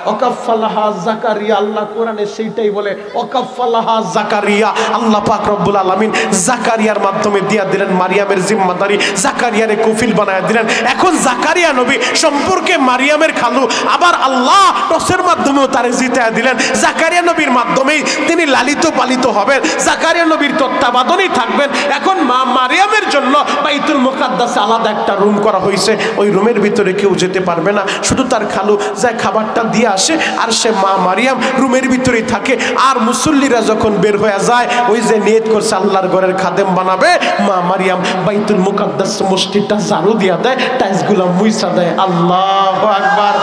ওয়াকাফালাহা জাকারিয়া, আল্লাহ কোরআনে সেইটাই বলে, ওয়াকাফালাহা জাকারিয়া। আল্লাহ পাক রব্বুল আলামিন জাকারিয়ার মাধ্যমে দিয়া দিলেন মারিয়ামের জিম্মাদারি, জাকারিয়ারে কফিল বানায় দিলেন। এখন জাকারিয়া নবী সম্পর্কে মারিয়ামের খালু, আবার আল্লাহ টসের মাধ্যমেও তারে জিতায় দিলেন। জাকারিয়া নবীর মাধ্যমেই তিনি লালিত পালিত হবেন, জাকারিয়া নবীর তত্ত্বাবধানেই থাকবেন। এখন মা মারিয়ামের জন্য বাইতুল মুকাদ্দাসে আলাদা একটা রুম করা হয়েছে, ওই রুমের ভিতরে কেউ যেতে পারবে না, শুধু তার খালু যায় খাবারটা দিয়ে আসে, আর সে মা মারিয়াম রুমের ভিতরেই থাকে। আর মুসল্লিরা যখন বের হয়ে যায়, ওই যে নিয়ত করছে আল্লাহর ঘরের খাদেম বানাবে, মা মারিয়াম বাইতুল মুকাদ্দাস মসজিদটা ঝাড়ু দিয়া দেয়, টাইলসগুলো মুইছা দেয়। আল্লাহু আকবার।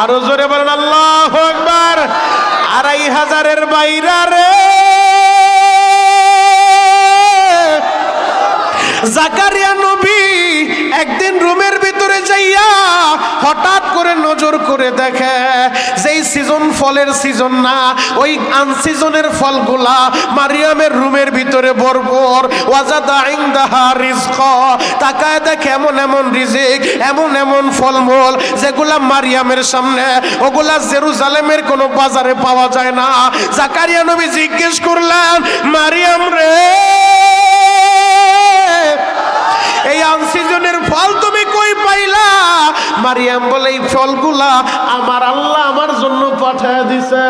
আরো জোরে বলেন আল্লাহু আকবার। 2500-এর বাইরা রে, জাকারিয়া নবী একদিন রুমের ভিতরে যাইয়া হঠাৎ করে নজর করে দেখে যেই সিজন ফলের সিজন না, ওই আনসিজনের ফলগুলা মারিয়ামের রুমের ভিতরে ভরপুর। ওয়াজাদা ইনদাহা রিজকা, তাকায় দেখে এমন এমন রিজিক, এমন এমন ফলমূল যেগুলা মারিয়ামের সামনে, ওগুলা জেরুজালেমের কোনো বাজারে পাওয়া যায় না। জাকারিয়া নবী জিজ্ঞেস করলেন, মারিয়াম রে, এই আনসিজনের ফল তুমি কই পাইলা? মারিয়াম বলে এই ফলগুলা আমার আল্লাহ আমার জন্য পাঠিয়ে দিছে।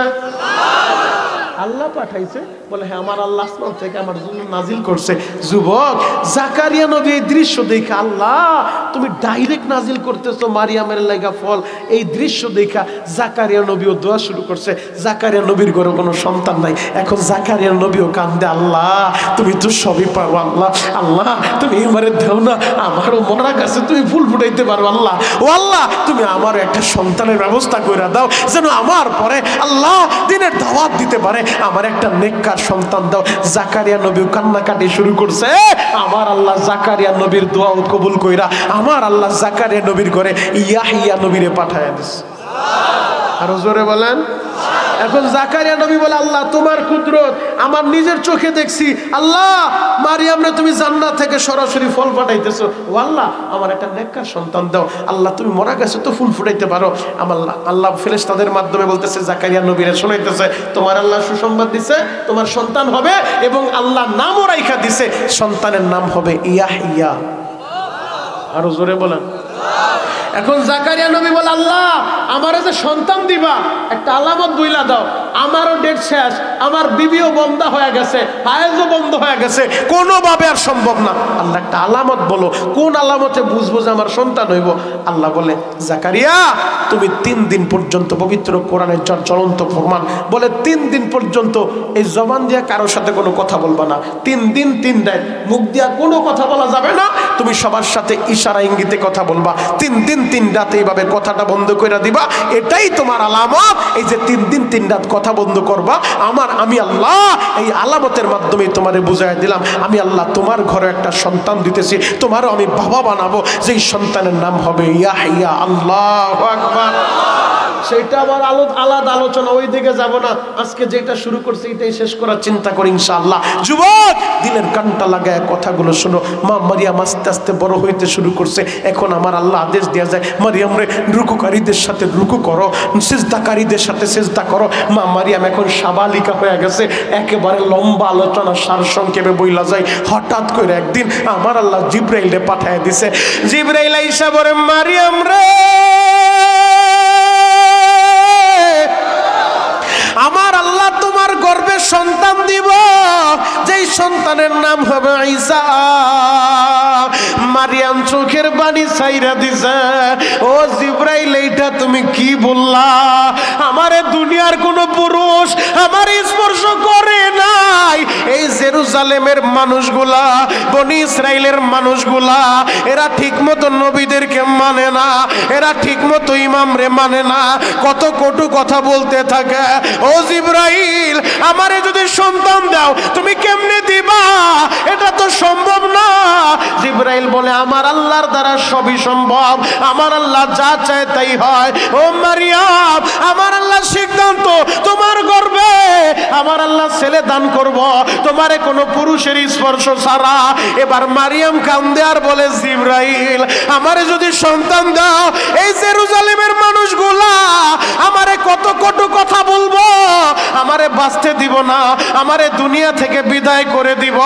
আল্লাহ পাঠাইছে? বলে হ্যাঁ, আমার আল্লাহ আসমান থেকে আমার জন্য নাজিল করছে। যুবক, জাকারিয়া নবী এই দৃশ্য দেখে, আল্লাহ তুমি ডাইরেক্ট নাজিল করতেছো মারিয়ামের লাগা ফল, এই দৃশ্য দেখা জাকারিয়া নবীও দোয়া শুরু করছে। জাকারিয়া নবীর ঘরে কোনো সন্তান নাই, এখন জাকারিয়া নবীও কান্দে, আল্লাহ তুমি তো সবই পারো, আল্লাহ আল্লাহ তুমি আমারে দেও না, আমারও মরা গাছে তুমি ফুল ফুটাইতে পারো, আল্লাহ ও আল্লাহ তুমি আমার একটা সন্তানের ব্যবস্থা করে দাও, যেন আমার পরে আল্লাহ দিনের দাওয়াত দিতে পারে, আমার একটা নেককার সন্তান দাও। জাকারিয়া নবী কান্নাকাটি শুরু করছে। আমার আল্লাহ জাকারিয়া নবীর দোয়া কবুল কইরা আমার আল্লাহ জাকারিয়া নবীর ঘরে ইয়াহিয়া নবীরে পাঠায় দিছে। আরো জোরে বলেন। এখন জাকারিয়া নবী বলে, আল্লাহ তোমার কুদরত, আমার নিজের চোখে দেখছি আল্লাহ মারিয়ামরে তুমি জান্নাত থেকে সরাসরি ফল পাঠাইতেছো। ও আল্লাহ আমার একটা নেককার সন্তান দাও। আল্লাহ তুমি মরা গেছো তো ফুল ফুটাইতে পারো। আল্লাহ ফেরেশতাদের মাধ্যমে বলতেছে জাকারিয়া নবীরে শোনাইতেছে, তোমার আল্লাহ সুসংবাদ দিছে, তোমার সন্তান হবে এবং আল্লাহ নামও রাইখা দিছে, সন্তানের নাম হবে ইয়াহিয়া। আরো জোরে বলেন। এখন জাকারিয়া নবী বলে, আল্লাহ আমারে যে সন্তান দিবা একটা আলামত বইলা দাও। আমারও ডেট শেষ, আমার বিবিও বন্ধ হয়ে গেছে, হায়েজও বন্ধ হয়ে গেছে, কোনোভাবে আর সম্ভব না। আল্লাহ একটা আলামত বলো, কোন আলামতে বুঝবো যে আমার সন্তান হইব? আল্লাহ বলে, জাকারিয়া তুমি 3 দিন পর্যন্ত, পবিত্র কোরআনের জ্বলন্ত প্রমাণ বলে 3 দিন পর্যন্ত এই জবান দিয়া কারোর সাথে কোনো কথা বলবা না। 3 দিন 3 রাত মুখ দিয়া কোনো কথা বলা যাবে না। তুমি সবার সাথে ইশারা ইঙ্গিতে কথা বলবা। 3 দিন 3 রাত এইভাবে কথাটা বন্ধ করে দিবা। এটাই তোমার আলামত। এই যে 3 দিন 3 রাত কথা বন্ধ করবা, আমি আল্লাহ এই আলামতের মাধ্যমে তোমারে বুঝাই দিলাম আমি আল্লাহ তোমার ঘরে একটা সন্তান দিতেছি, তোমারও আমি বাবা বানাবো, যেই সন্তানের নাম হবে ইয়াহিয়া। আল্লাহু আকবার। সেটা আবার আলাদা আলোচনা, ওই দিকে যাব না। আজকে যেটা শুরু করছি এটাই শেষ করার চিন্তা করি ইনশাআল্লাহ। যুবক দিলের কানটা লাগায় কথাগুলো শোনো। মা মারিয়াম আস্তে আস্তে বড় হইতে শুরু করছে। এখন আমার আল্লাহ আদেশ দেওয়া যায়, মারিয়াম রে রুকুকারীদের সাথে রুকু করো, সিজদাকারীদের সাথে সিজদা করো। মা মারিয়াম এখন সাবালিকা হয়ে গেছে। একেবারে লম্বা আলোচনা সার সংক্ষেপে বইলা যায়। হঠাৎ করে একদিন আমার আল্লাহ জিবরাইলে পাঠায় দিছে। জিবরাইল আইসা বলে, মারিয়াম রে আমার আল্লাহ তোমার গর্ভে সন্তান দিব, যেই সন্তানের নাম হবে ঈসা। মারিয়াম চোখের পানি ছাইরা দিছে। ও জিবরাইল এইটা তুমি কি বললা? আমারে দুনিয়ার কোন পুরুষ আমার স্পর্শ করে নাই। এই জেরুজালেমের মানুষগুলা, বনি ইসরাইলের মানুষগুলা, এরা ঠিক মতো নবীদেরকে মানে না, এরা ঠিক মতো ইমামরে মানে না, কত কটু কথা বলতে থাকে। ও জিবরাইল আমারে যদি সন্তান দাও তুমি কেমনে দিবা? এটা তো সম্ভব না। জিবরাইল বলে, আমার আল্লাহর দ্বারা সবই সম্ভব, আমার আল্লাহ যা চায় তাই হয়। ও মারিয়াম আমার আল্লাহ সিদ্ধান্ত তোমার গর্ভে আমার আল্লাহ ছেলে দান করব, তোমারে কোনো পুরুষের স্পর্শ ছাড়া। এবার মারিয়াম কান্দে আর বলে, জিবরাইল আমারে যদি সন্তান দাও এই জেরুজালেমের মানুষগুলা আমারে কত কটু কথা বলবো, আমারে বাঁচতে দিব না, আমারে দুনিয়া থেকে বিদায় করে দিব।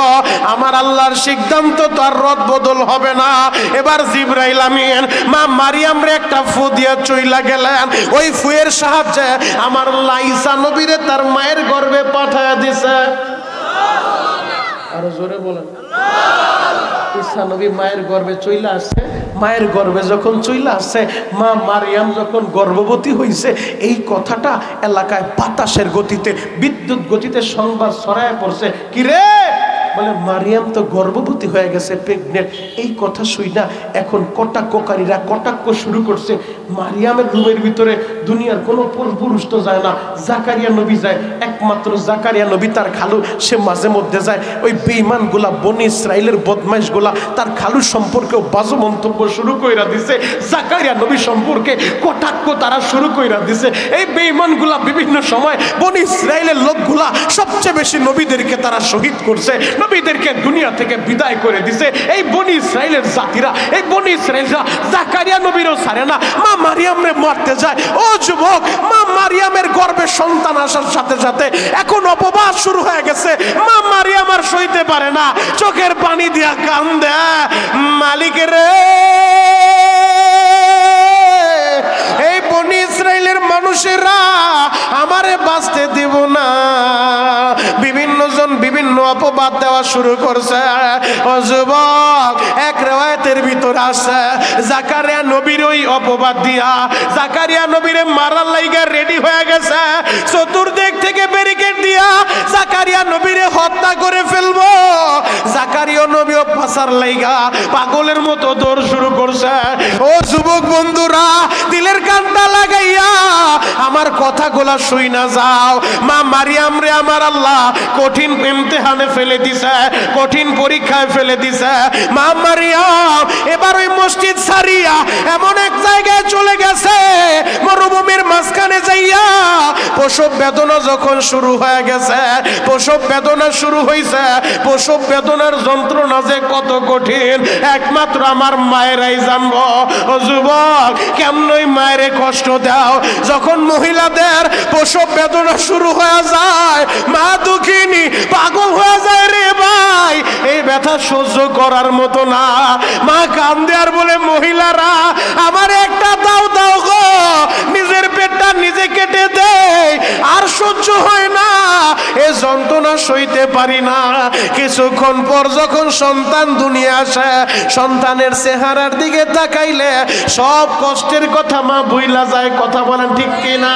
আমার আল্লাহর সিদ্ধান্ত তো আর রদ বদল হবে না। এবার জিবরাইল আমিন মা মারিয়ামরে একটা ফু দিয়ে চইলা গেলেন। ওই ফুয়ের সাহায্যে আমার আল্লাহ ঈসা নবীরে তার মায়ের গর্ভে পাঠায় দিছে। আরো জোরে বলেন। ঈসা নবী মায়ের গর্ভে চইলা আসছে। মায়ের গর্ভে যখন চইলা আসছে, মা মারিয়াম যখন গর্ভবতী হইছে, এই কথাটা এলাকায় বাতাসের গতিতে, বিদ্যুৎ গতিতে সংবাদ ছড়ায় পড়ছে। কি রে বলে, মারিয়াম তো গর্ভবতী হয়ে গেছে, প্রেগনেন্ট। এই কথা শুই না এখন কটাক্ষকারীরা কটাক্ষ শুরু করছে। মারিয়ামের রুমের ভিতরে দুনিয়ার কোনো পুরুষ তো যায় না, জাকারিয়া নবী যায়। একমাত্র জাকারিয়া নবী তার খালু সে মাঝে মধ্যে যায়। ওই বেঈমানগুলা বনি ইসরাইলের বদমাইশগুলা তার খালু সম্পর্কেও বাজে মন্তব্য শুরু কইরা দিছে। জাকারিয়া নবী সম্পর্কে কটাক্ষ তারা শুরু কইরা দিছে। এই বেঈমানগুলা বিভিন্ন সময় বনি ইসরাইলের লোকগুলা সবচেয়ে বেশি নবীদেরকে তারা শহীদ করছে, নবীদেরকে দুনিয়া থেকে বিদায় করে দিছে। এই বনি ইসরাইলের জাতিরা, এই বনি ইসরাইলরা জাকারিয়া নবীরও ছাড়ে না, মা মারিয়ামরে মারতে যায়। ও যুবক, মা মারিয়ামের গর্ভে সন্তান আসার সাথে সাথে এখন অপবাদ শুরু হয়ে গেছে। মা মারিয়াম আর সইতে পারে না, চোখের পানি দিয়া কান্দে, মালিক রে এই বনি ইসরাইলের মানুষেরা আমারে বাঁচতে দিব না। বিভিন্ন জন বিভিন্ন অপবাদ দেওয়া শুরু করছে। ও যুবক, এক রিওয়ায়াতের ভিতর আছে জাকারিয়া নবীর ওই অপবাদ দিয়া জাকারিয়া নবীরে মারার লাইগা রেডি হয়ে গেছে। চতুর্দিক থেকে ব্যারিকেড দিয়া জাকারিয়া নবীরে হত্যা করে ফেলবো। জাকারিয়া নবীও বাঁচার লাইগা পাগলের মতো দৌড় শুরু করছে। ও যুবক বন্ধুরা, দিলের কানটা লাগাইয়া আমার কথাগুলা শুই না যাও। মা মারিয়াম রে আমার আল্লাহ কঠিন ইমতিহানে ফেলে দিছে, কঠিন পরীক্ষায় ফেলে দিছে। মা মারিয়াম এবার ওই মসজিদ ছাড়িয়া এমন এক জায়গায় চলে গেছে, মরুভূমির মাঝখানে যাইয়া প্রসব বেদনা যখন শুরু হয়ে গেছে, প্রসব বেদনা শুরু হয়েছে, প্রসব বেদনার যন্ত্রণা যে কত কঠিন একমাত্র আমার মায়েরাই জানবো। ও যুবক, কেমনই মায়েরে কষ্ট দাও। যখন মহিলাদের প্রসব বেদনা শুরু হয়ে যায়, মা দুঃখিনী পাগল হয়ে যায় রে ভাই, এই ব্যথা সহ্য করার মতো না। মা কান্দে আর বলে, মহিলারা আমার একটা দাও দাও গো, নিজের পেটটা নিজে কেটে দেয়, আর সহ্য হয় না, এ যন্ত্রণা সইতে পারি না। কিছুক্ষণ পর যখন সন্তান দুনিয়া আসে, সন্তানের চেহারার দিকে তাকাইলে সব কষ্টের কথা মা ভুইলা যায়। কথা বলেন ঠিক কিনা?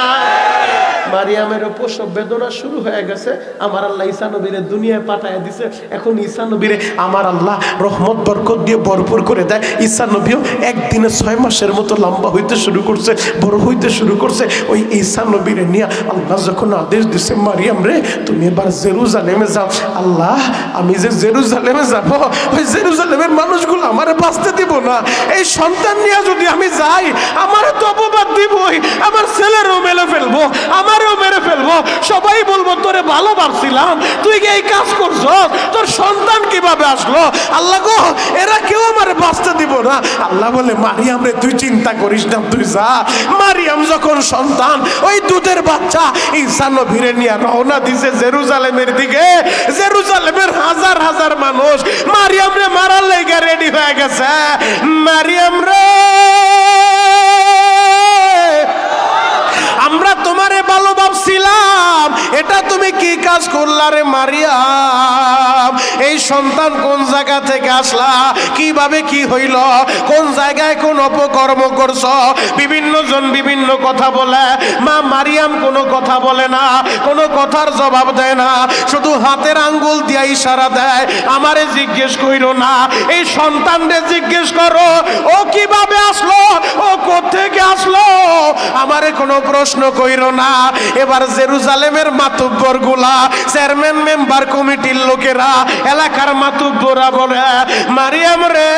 মারিয়ামের প্রসব বেদনা শুরু হয়ে গেছে, আমার আল্লাহ ঈসা নবীরে দুনিয়ায় পাঠায় দিছে। এখন ঈসা নবীরে আমার আল্লাহ রহমত বরকত দিয়ে ভরপুর করে দেয়। ঈসা নবীও একদিনে 6 মাসের মতো লম্বা হইতে শুরু করছে, বড় হইতে শুরু করছে। ওই ঈসা নবীরে নিয়ে আল্লাহ যখন আদেশ দিছে, মারিয়াম রে তুমি এবার জেরুজালেমে যাও। আল্লাহ, আমি যে জেরুজালেমে যাব, ওই জেরুজালেমের মানুষগুলো আমারে বাঁচতে দিব না। এই সন্তান নিয়ে যদি আমি যাই, আমার তো অপবাদ দিবই, আমার ছেলেরও মেলে ফেলবো, আমারও মেরে ফেলবো, সবাই বলবো তোরে ভালো ভাবছিলাম, তুই কি এই কাজ করছ, তোর সন্তান কিভাবে আসলো? আল্লাহ গো, এরা কেউ আমারে বাঁচতে দিব না। আল্লাহ বলে, মারিয়াম রে তুই চিন্তা করিস না, তুই যা। মারিয়াম যখন সন্তান, ওই দুধের বাচ্চা ঈসা নবীরে নিয়ে রওনা দিছে জেরুজালেমের দিকে। জেরুজালেমের হাজার হাজার মানুষ মারিয়াম রে মারার লেগে রেডি হয়ে গেছে। মারিয়াম রে, আমরা তোমারে ভালো ভাবছিলাম, এটা তুমি কি কাজ করলা রে মারিয়াম? এই সন্তান কোন জায়গা থেকে আসলা, কিভাবে কি হইল, কোন জায়গায় কোন অপকর্ম করছ? বিভিন্ন জন বিভিন্ন কথা বলে, মা মারিয়াম কোনো কথা বলে না, কোনো কথার জবাব দেয় না, শুধু হাতের আঙ্গুল দিয়ে ইশারা দেয়, আমারে জিজ্ঞেস কইরো না, এই সন্তানরে জিজ্ঞেস করো ও কিভাবে আসলো, ও কোত্থেকে আসলো, আমারে কোনো প্রশ্ন কইরো না। এবার জেরুজালেমের মাতুব্বর গুলা, চেয়ারম্যান মেম্বার কমিটির লোকেরা, এলাকার মাতুব্বরা বলে, মারিয়াম রে,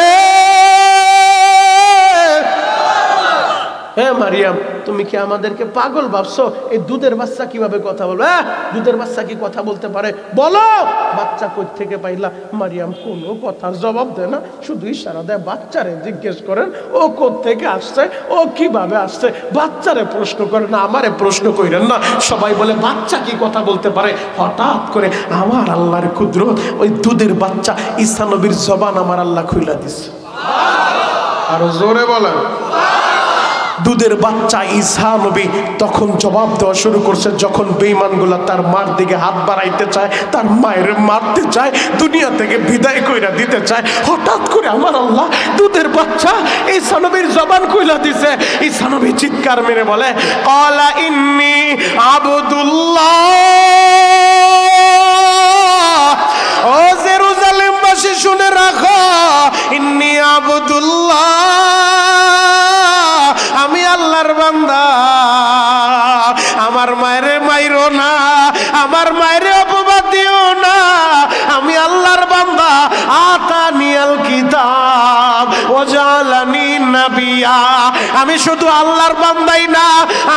হ্যাঁ মারিয়াম, তুমি কি আমাদেরকে পাগল ভাবছো? এই দুধের বাচ্চা কিভাবে কথা বলবে? দুধের বাচ্চা কি কথা বলতে পারে? বলো, বাচ্চা কই থেকে পাইলা? মারিয়াম কোনো কথার জবাব দেয় না, শুধু ইশারা দেয়। বাচ্চারে জিজ্ঞেস করেন ও কোত্থেকে আসছে, ও কিভাবে আসছে, বাচ্চারে প্রশ্ন করেন না, আমারে প্রশ্ন কইরেন না। সবাই বলে বাচ্চা কি কথা বলতে পারে? হঠাৎ করে আমার আল্লাহর কুদরত, ওই দুধের বাচ্চা ঈসা নবীর জবান আমার আল্লাহ খুইলা দিছে। আরো জোরে বলেন। দুধের বাচ্চা ঈসা নবী তখন জবাব দেওয়া শুরু করছে। যখন বেঈমানগুলা তার মার দিকে হাত বাড়াইতে চায়, তার মায়ের মারতে চায়, দুনিয়া থেকে বিদায় কইরা দিতে চায়, হঠাৎ করে আমার আল্লাহ দুধের বাচ্চা ঈসা নবীর জবান খুইলা দিছে। ঈসা নবী চিৎকার মেরে বলে, ক্বালা ইন্নী আবদুল্লাহ। ও জেরুজালেমবাসী শুনে রাখো, ইন্নী আবদুল্লাহ, আমি আল্লাহর বান্দা। আমার মায়েরে মাইরো না, আমার মায়েরে অপবাদ দিও না, আমি আল্লাহর বান্দা। আতানিয়াল কিতাব ওয়া জালানি নাবিয়্যা, আমি শুধু আল্লাহর বান্দাই না,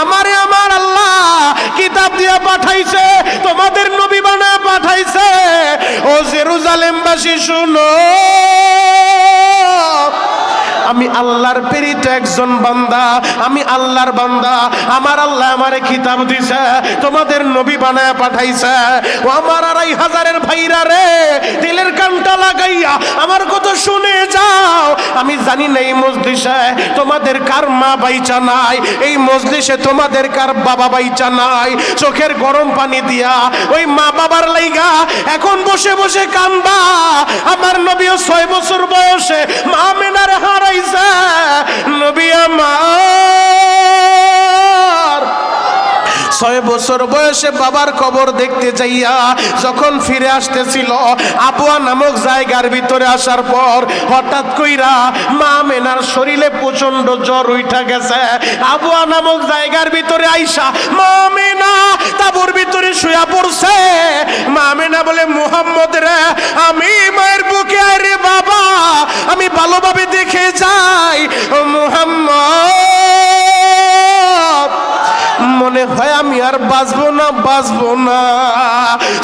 আমারে আমার আল্লাহ কিতাব দিয়ে পাঠাইছে, তোমাদের নবী বানায় পাঠাইছে। ও জেরুজালেমবাসী শুনো, আমি আল্লাহর প্রেরিত একজন বান্দা, আমি আল্লাহর বান্দা, আমার আল্লাহ আমারে কিতাব দিছে, তোমাদের নবী বানায় পাঠাইছে। ও আমার ২৫০০০-এর ভাইরা রে, দিলের কানটা লাগাইয়া আমার কথা শুনে যাও। আমি জানি না এই মজলিসে তোমাদের কার মা বাইচা নাই, এই মজলিসে তোমাদের কার বাবা বাইচা নাই। চোখের গরম পানি দিয়া ওই মা বাবার লাইগা এখন বসে বসে কান্দা। আমার নবীও ৬ বছর বয়সে মা মেনার হারাই নবী আমার 6 বছর বয়সে বাবার কবর দেখতে যাইয়া যখন ফিরে আসতেছিল, আবওয়া নামক জায়গার ভিতরে আসার পর হঠাৎ কইরা মা আমেনার শরীরে প্রচন্ড জ্বর উঠা গেছে। আবওয়া নামক জায়গার ভিতরে আইসা মা আমেনা তাঁবুর ভিতরে শুয়া পড়ছে। মা আমেনা বলে, মুহাম্মদ রে, আমি মায়ের বুকে আরে বাবা, আমি ভালোভাবে দেখে যাই। ও মুহাম্মদ, মনে হয় আমি আর বাঁচবো না।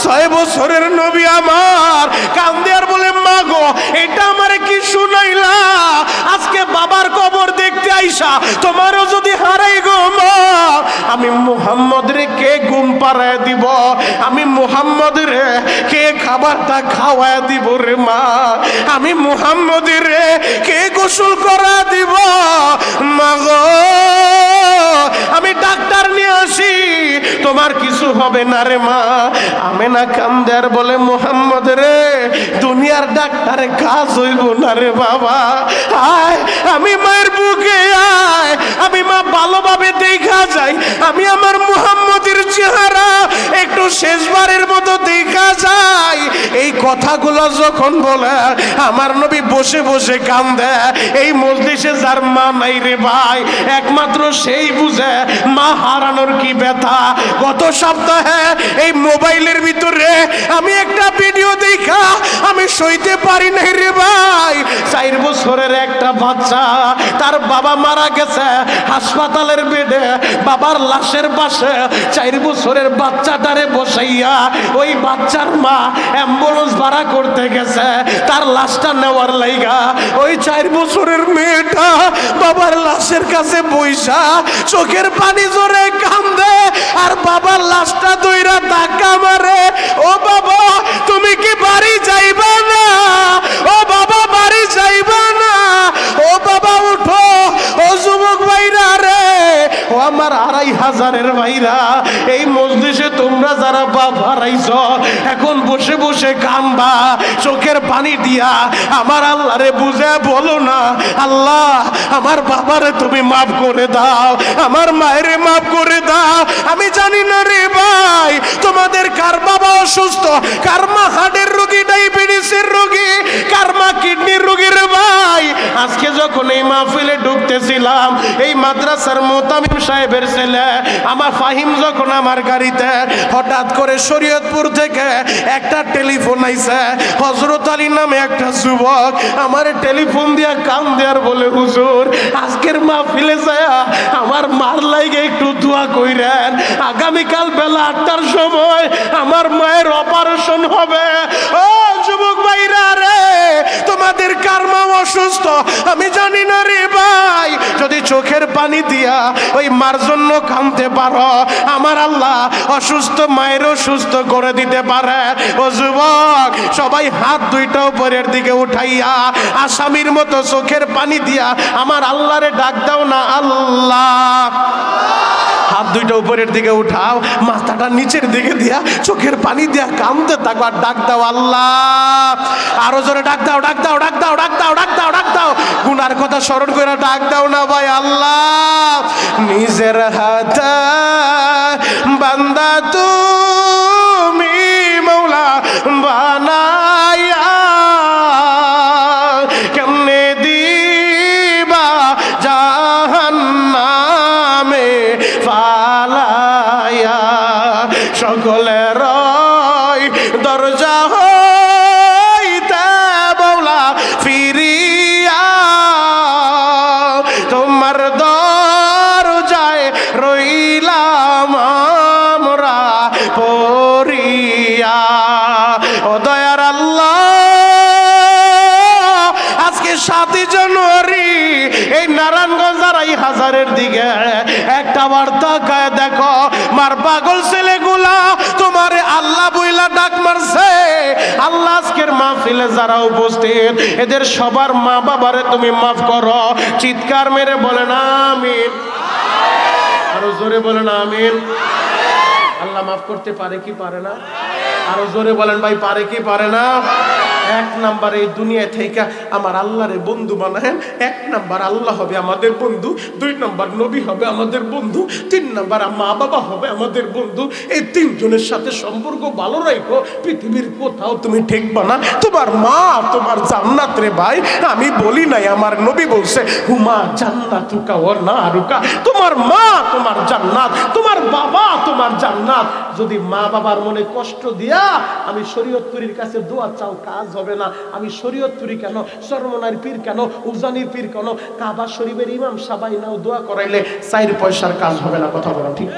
6 বছরের নবী আমার কান্দে আর বলে, মা গো, এটা আমারে কি শুনাইলা? আজকে বাবার কবর দেখতে আইসা তোমারও যদি হারাই গো মা, আমি মুহাম্মদ রে কে ঘুম পাড়ায় দিব? আমি মুহাম্মদ রে কে খাবারটা খাওয়ায় দিব রে মা? আমি মুহাম্মদ রে কে গোসল করা দিব মা গো? আমি ডাক্তার নিয়ে আসি, তোমার কিছু হবে না রে মা। আমেনা কান্দে আর বলে, মুহাম্মদ রে, দুনিয়ার ডাক্তারে কাজ হইব না রে বাবা। আয় আমি মায়ের বুকে আয়, আমি মা ভালোভাবে দেখা যাই, আমি আমার মুহাম্মদের চেহারা একটু শেষবারের মতো দেখা যাই। এই কথাগুলো যখন বলে আমার নবী বসে বসে কান্দে। এই মজলিসে যার মা নাই রে ভাই, একমাত্র সেই বুঝে মা হারানোর কি ব্যথা। গত সপ্তাহে এই মোবাইলের ভিতরে আমি একটা ভিডিও দেখা আমি সইতে পারি নাই রে ভাই। 4 বছরের একটা বাচ্চা, তার বাবা মারা গেছে, হাসপাতালের বেডে বাবার লাশের পাশে 4 বছরের বাচ্চাটারে বসাইয়া ওই বাচ্চার মা অ্যাম্বুলেন্স ভাড়া করতে গেছে তার লাশটা নেওয়ার লাইগা। ওই 4 বছরের মেয়েটা বাবার লাশের কাছে বইসা চোখের পানি জোরে কান্দে আর বাবার লাশটা দইরা ধাক্কা মারে। ও বাবা, তুমি কি বাড়ি যাইবা না? ও বাবা, বাড়ি যাইবা না? ও বাবা উঠো, ও যুবক ভাইরা রে, ও আমার 2500-এর ভাইরা, এই মজলিসে তোমরা যারা বাপ হারাইছ এখন বসে বসে কান্দা চোখের পানি দিয়া আমার আল্লাহরে বুঝে বলো না, আল্লাহ আমার বাবারে তুমি মাফ করে দাও, আমার মায়েরে মাফ করে দাও। আমি জানি না রে ভাই, তোমাদের কার বাবা অসুস্থ, কার মা হার্টের রোগী, ডায়াবেটিসের রোগী, কার মা কিডনির রোগী রে ভাই। আজকে যখন এই মাহফিলে ঢুকতেছিলাম, এই মাদ্রাসার মোতামিম সাহেবের ছেলে আমার ফাহিম যখন আমার গাড়িতে হঠাৎ করে শরীয়তপুর থেকে একটা টেলিফোন আইছে, হযরত আলী নামে একটা যুবক আমার টেলিফোন দিয়া কান দেয়ার বলে, হুজুর আজকের মাহফিলে যায় আমার মার লাইগে একটু দোয়া কইরেন, আগামীকাল বেলা 8টার সময় আমার মায়ের অপারেশন হবে। ও যুবক ভাইরা রে, তোমাদের কার মা অসুস্থ আমি জানি না রে ভাই, যদি চোখের পানি দিয়া ওই মার জন্য কাঁদতে পারো, আমার আল্লাহ অসুস্থ মায়েরও সুস্থ করে দিতে পারে। ও যুবক, সবাই হাত দুইটা উপরের দিকে উঠাইয়া আসামির মতো চোখের পানি দিয়া আমার আল্লাহরে ডাক দাও না, আল্লাহ। হাত দুইটা উপরের দিকে উঠাও, মাথাটা নিচের দিকে দিয়া চোখের পানি দিয়া কাঁদতে থাকো আর ডাক দাও, আল্লাহ। আরো জোরে ডাক দাও, ডাক দাও, ডাক দাও, ডাক দাও, ডাক দাও, ডাক দাও। গুনার কথা স্মরণ করে ডাক দাও না ভাই, আল্লাহ। নিজের হাতে বান্দা তুমি মৌলা বানায়া কেমনে দিবা জাহান্নামে ফালায়া, সকলের দরজা হইতে মৌলা ফিরিয়া তোমার দরজায় রইলাম আমরা পড়িয়া। ও দয়ার আল্লাহ, আজকে 7 জানুয়ারি এই নারায়ণগঞ্জ 2,500-এর দিকে একটা বার্তা কায় দেখো, মার পাগল ছেলেগুলা তোমারে আল্লাহ বইলা ডাক মারছে। আল্লাহ আজকের মাহফিলে যারা উপস্থিত এদের সবার মা বাবারে তুমি মাফ করো। চিৎকার মেরে বলেন আমিন, আরো জোরে বলেন আমিন। আল্লাহ মাফ করতে পারে কি পারে না? আরো জোরে বলেন ভাই, পারে কি পারে না? এক নাম্বার এই দুনিয়া থেকে আমার আল্লাহরে বন্ধু বানায়েন। এক নাম্বার আল্লাহ হবে আমাদের বন্ধু, 2 নাম্বার নবী হবে আমাদের বন্ধু, 3 নাম্বার মা বাবা হবে আমাদের বন্ধু। এই 3 জনের সাথে সম্পর্ক ভালো রাখো, পৃথিবীর কোথাও তুমি ঠেকবা না। তোমার মা তোমার জান্নাত রে ভাই। আমি বলি নাই, আমার নবী বলছে হুমা জান্নাতুকা ওয়া নারুকা। তোমার মা তোমার জান্নাত, তোমার বাবা তোমার জান্নাত। যদি মা বাবার মনে কষ্ট দিয়া আমি শরীয়তপুরীর কাছে দোয়া চাও, কাজ হবে না। আমি শরীয়তপুরী কেন, চরমনার পীর কেন, উজানির পীর কেন, কাবা শরীফের ইমাম সাবাই নাও দোয়া করাইলে 4 পয়সার কাজ হবে না। কথা বলা ঠিক?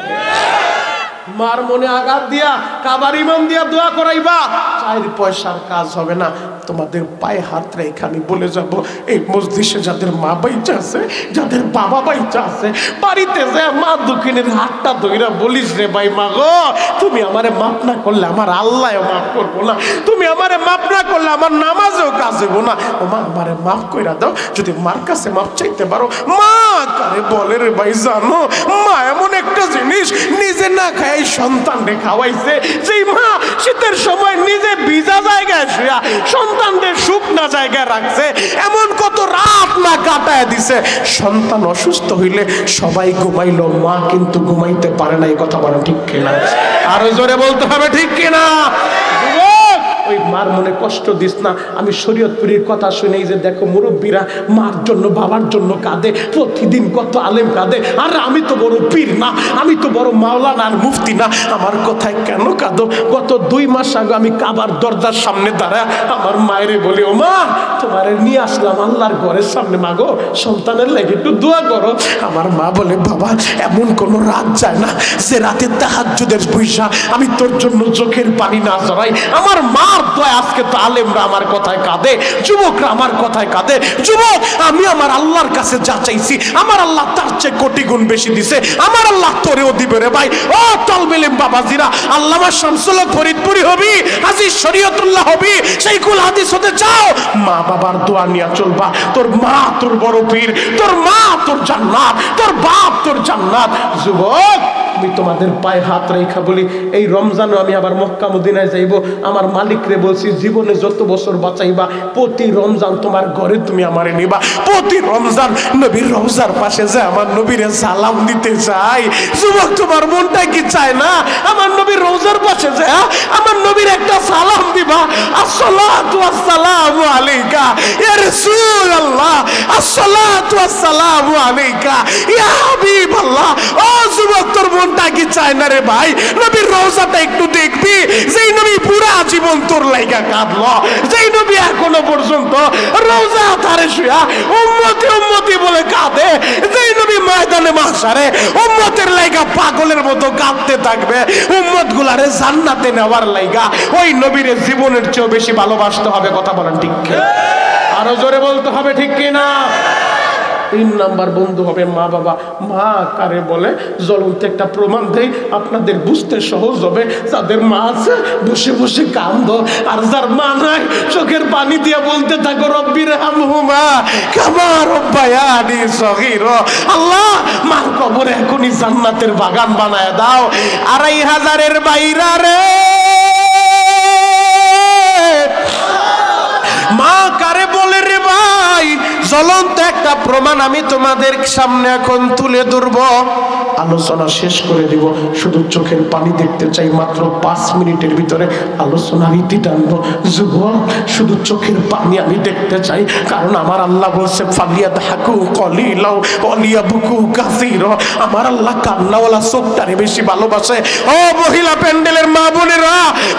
মার মনে আঘাত দিয়া কাবার ইমাম দিয়া দোয়া করাইবা, 4 পয়সার কাজ হবে না। তোমাদের পায়ে হাত রেখে আমি বলে যাব, এই মসজিদে যাদের মা বাইচা আছে, যাদের বাবা বাইচা আছে, বাড়িতে যে মা দক্ষিণের হাতটা ধইরা বলিস রে ভাই, মা গো তুমি আমারে মাফ না করলে আমার আল্লাহও মাফ করবো না, তুমি আমারে মাফ না করলে আমার নামাজেও কাজ হইব না। ও মা আমারে মাফ কইরা দাও। যদি মার কাছে মাফ চাইতে পারো, মা কারে বলে রে ভাই, জানো মা এমন একটা জিনিস, নিজে না খায় সন্তানরে খাওয়াইছে। যেই মা শীতের সময় নিজে ভিজা জায়গায় শুয়া সন্তানদের শুকনা জায়গায় রাখছে, এমন কত রাত না কাটায় দিছে। সন্তান অসুস্থ হইলে সবাই ঘুমাইলো, মা কিন্তু ঘুমাইতে পারে না। এই কথা বলা ঠিক কিনা? আরো জোরে বলতে হবে ঠিক কিনা? ওই মার মনে কষ্ট দিস না। আমি শরীয়তপুরীর কথা শুনে যে দেখো মুরব্বীরা মার জন্য বাবার জন্য কাঁদে, প্রতিদিন কত আলেম কাঁদে। আর আমি তো বড় পীর না, আমি তো বড় মাওলানা আর মুফতি না, আমার কথায় কেন কাঁদো? গত 2 মাস আগে আমি কাবার দরজার সামনে দাঁড়ায় আমার মায়েরে বলি, ও মা তোমারে নিয়ে আসলাম আল্লাহর ঘরের সামনে, মাগো সন্তানের লেগে একটু দোয়া করো। আমার মা বলে, বাবা এমন কোনো রাত যায় না যে রাতে তাহাজ্জুদের পয়সা আমি তোর জন্য চোখের পানি না জড়াই। আমার মা আজকে তো আলেমরা আমার কথায় কাঁদে, যুবকরা আমার কথায় কাঁদে। যুবক আমি আমার আল্লাহর কাছে যা চাইছি আমার আল্লাহ তার চেয়ে কোটি গুণ বেশি দিছে। আমার আল্লাহ তোরেও দিবে রে ভাই। ও তলবেলেম বাবাজিরা, আল্লামা শামসুল হক ফরিদপুরি হবি, হাজী শরীয়তুল্লাহ হবি, শাইখুল হাদিস হতে চাও, মা বাবার দোয়া নিয়ে চলবা। তোর মা তোর বড় পীর, তোর মা তোর জান্নাত, তোর বাপ তোর জান্নাত। যুবক আমি তোমাদের পায়ে হাত রেখা বলি, এই রমজানও আমি আবার মক্কা মদিনায় যাইব। আমার মালিকরে বলছি, জীবনে যত বছর বাঁচাইবা প্রতি রমজান তোমার ঘরে তুমি আমারে নিবা। প্রতি রমজান নবীর রওজার পাশে যে আমার নবীরে সালাম দিতে চাই। যুবক তোমার মনটা কি চায় না আমার নবীর রওজার পাশে যে আমার নবীর একটা সালাম দিবা? আসসালাতু ওয়াসসালামু আলাইকা ইয়া রাসূলুল্লাহ, আসসালাতু ওয়াসসালামু আলাইকা ইয়া হাবিবাল্লাহ। ও যুবক তোর মনটা কি চায় না রে ভাই নবীর রওজাটা একটু দেখবি? যেই নবী পুরা জীবন তোর লাইগা কাঁদলো, যেই নবী এখনো পর্যন্ত রওজা ধারে শুয়া উম্মতি উম্মতি বলে কাঁদে, যেই নবী ময়দানে মাহশারে উম্মতের লাইগা পাগলের মতো কাঁদতে থাকবে, উম্মত গুলারে জান্নাতে নেওয়ার লাইগা ওই নবীর জীবনের চেয়েও বেশি ভালোবাসতে হবে। কথা বলেন ঠিক কি? আরো জোরে বলতে হবে ঠিক কি না? 3 নাম্বার বন্ধু হবে মা বাবা। মা কারে বলে জ্বলন্ত একটা প্রমাণ দেই, আপনাদের বুঝতে সহজ হবে। যাদের মা আছে বসে বসে কান্দো, আর যার মা নাই চোখের পানি দিয়ে বলতে থাকো রব্বির হামহুমা কামা রব্বায়ানি সগীরা। আল্লাহ মার কবরে এখনই জান্নাতের বাগান বানায় দাও। 2500-এর বাইরা রে মা কারে বলে রে ভাই? জ্বলন্ত একটা প্রমাণ আমি তোমাদের সামনে এখন তুলে ধরব, আলোচনা শেষ করে দিব। শুধু চোখের পানি দেখতে চাই, মাত্র 5 মিনিটের ভিতরে আলোচনার ইতি টানবো। যুবক শুধু চোখের পানি আমি দেখতে চাই, কারণ আমার আল্লাহ বলছে ফালিয়াদহাকু কলিলাও ওয়ালিয়াবকু কাসীরা। আমার আল্লাহ কান্নাওয়ালা চোখটারে বেশি ভালোবাসে। ও মহিলা প্যান্ডেলের মা বোনেরা,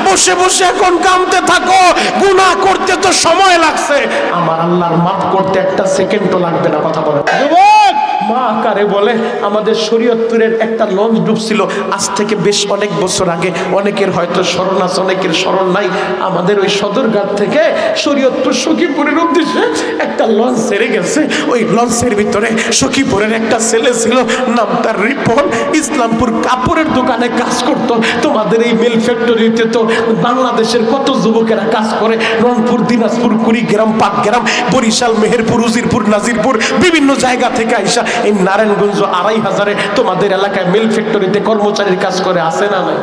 বসে বসে এখন কাঁদতে থাকো, গুনাহ করতে তো সময় লাগছে, আমার আল্লাহর মাফ করতে একটা সেকেন্ডও লাগবে না। কথা বলে যুবক মা কারে বলে? আমাদের শরীয়তপুরের একটা লঞ্চ ডুবছিল আজ থেকে বেশ অনেক বছর আগে। অনেকের হয়তো স্মরণ আছে, অনেকের স্মরণ নাই। আমাদের ওই সদরঘাট থেকে শরীয়তপুর সখীপুরের উদ্দেশ্যে একটা লঞ্চ ছেড়ে গেছে। ওই লঞ্চের ভিতরে সখীপুরের একটা ছেলে ছিল, নাম তার রিপন। ইসলামপুর কাপড়ের দোকানে কাজ করত। তোমাদের এই মিল ফ্যাক্টরিতে তো বাংলাদেশের কত যুবকেরা কাজ করে, রংপুর, দিনাজপুর, কুড়িগ্রাম, পাটগ্রাম, বরিশাল, মেহেরপুর, উজিরপুর, নাজিরপুর, বিভিন্ন জায়গা থেকে আইসা এই নারায়ণগঞ্জ 2500-এ তোমাদের এলাকায় মিল ফ্যাক্টরিতে কর্মচারীর কাজ করে, আছে না নাই?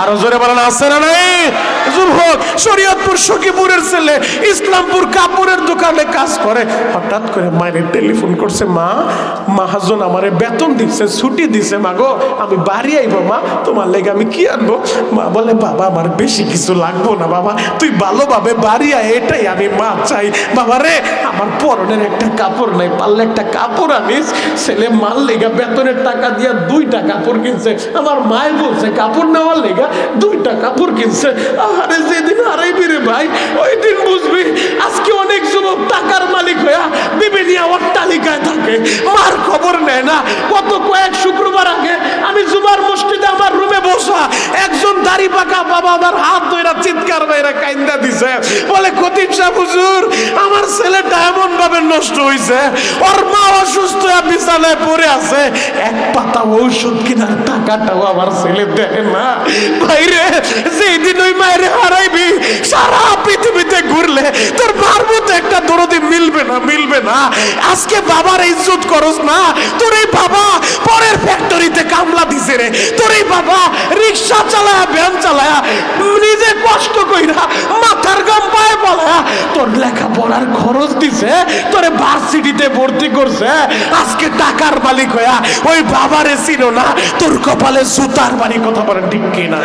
আরো জোরে বলেন, আছে না নাই? যুবক শরীয়তপুর সখীপুরের ছেলে ইসলামপুর কাপড়ের দোকানে কাজ করে, হঠাৎ করে মায়ের টেলিফোন করছে, মা মহাজন আমারে বেতন দিচ্ছে, ছুটি দিছে, মা গো আমি বাড়ি আইবো, মা তোমার লেগে আমি কি আনবো? মা বলে, বাবা আমার বেশি কিছু লাগবো না বাবা, তুই ভালোভাবে বাড়ি আয়, এটাই আমি মা চাই। বাবা রে আমার পরনের একটা কাপড় নাই, পারলে একটা কাপড় আনিস। ছেলে মাল লেগা বেতনের টাকা দিয়া 2টা কাপড় কিনছে। আমার মায় বলছে কাপড় নেওয়ার লেগা 2টা কাপড় কিনছে। আরে যেদিন হারাইবি রে ভাই ওই দিন বুঝবি। আজকে অনেক যুবক টাকার মালিক হইয়া বিভিন্ন অট্টালিকায় থাকে, মার খবর নেয় না। গত কয়েক শুক্রবার আগে আমি জুমার মসজিদে আমার রুমে বসা একজন দাড়ি পাকা বাবা আমার হাত ধরে চিৎকার বাইরা কাইন্দা দিছে, বলে খতিব সাহেব হুজুর আমার ছেলেটা এমন ভাবে নষ্ট হইছে, ওর মা অসুস্থ হয়ে বিছানায় পড়ে আছে, এক পাতা ঔষধ কেনার টাকাটাও আমার ছেলে দেয় না। ভাইরে যেদিন ওই মায়ের হারাইবি সারা পৃথিবীতে ঘুরলে তোর মার মতো একটা দরদি মিলবে না, মিলবে না। আজকে বাবার ইজ্জত করস না, তোর এই বাবা পরের ফ্যাক্টরিতে কামলা দিছে রে, তোর এই বাবা রিক্সা চালায়া ভ্যান চালায়া নিজে কষ্ট কইরা মাথার গাম পায়ে পালায়া তোর লেখাপড়ার খরচ দিছে, তোরে ভার্সিটিতে ভর্তি করছে। আজকে টাকার মালিক হইয়া ওই বাবারে চিনো না, তোর কপালে জুতার বাড়ি। কথা বলেন ঠিক কিনা?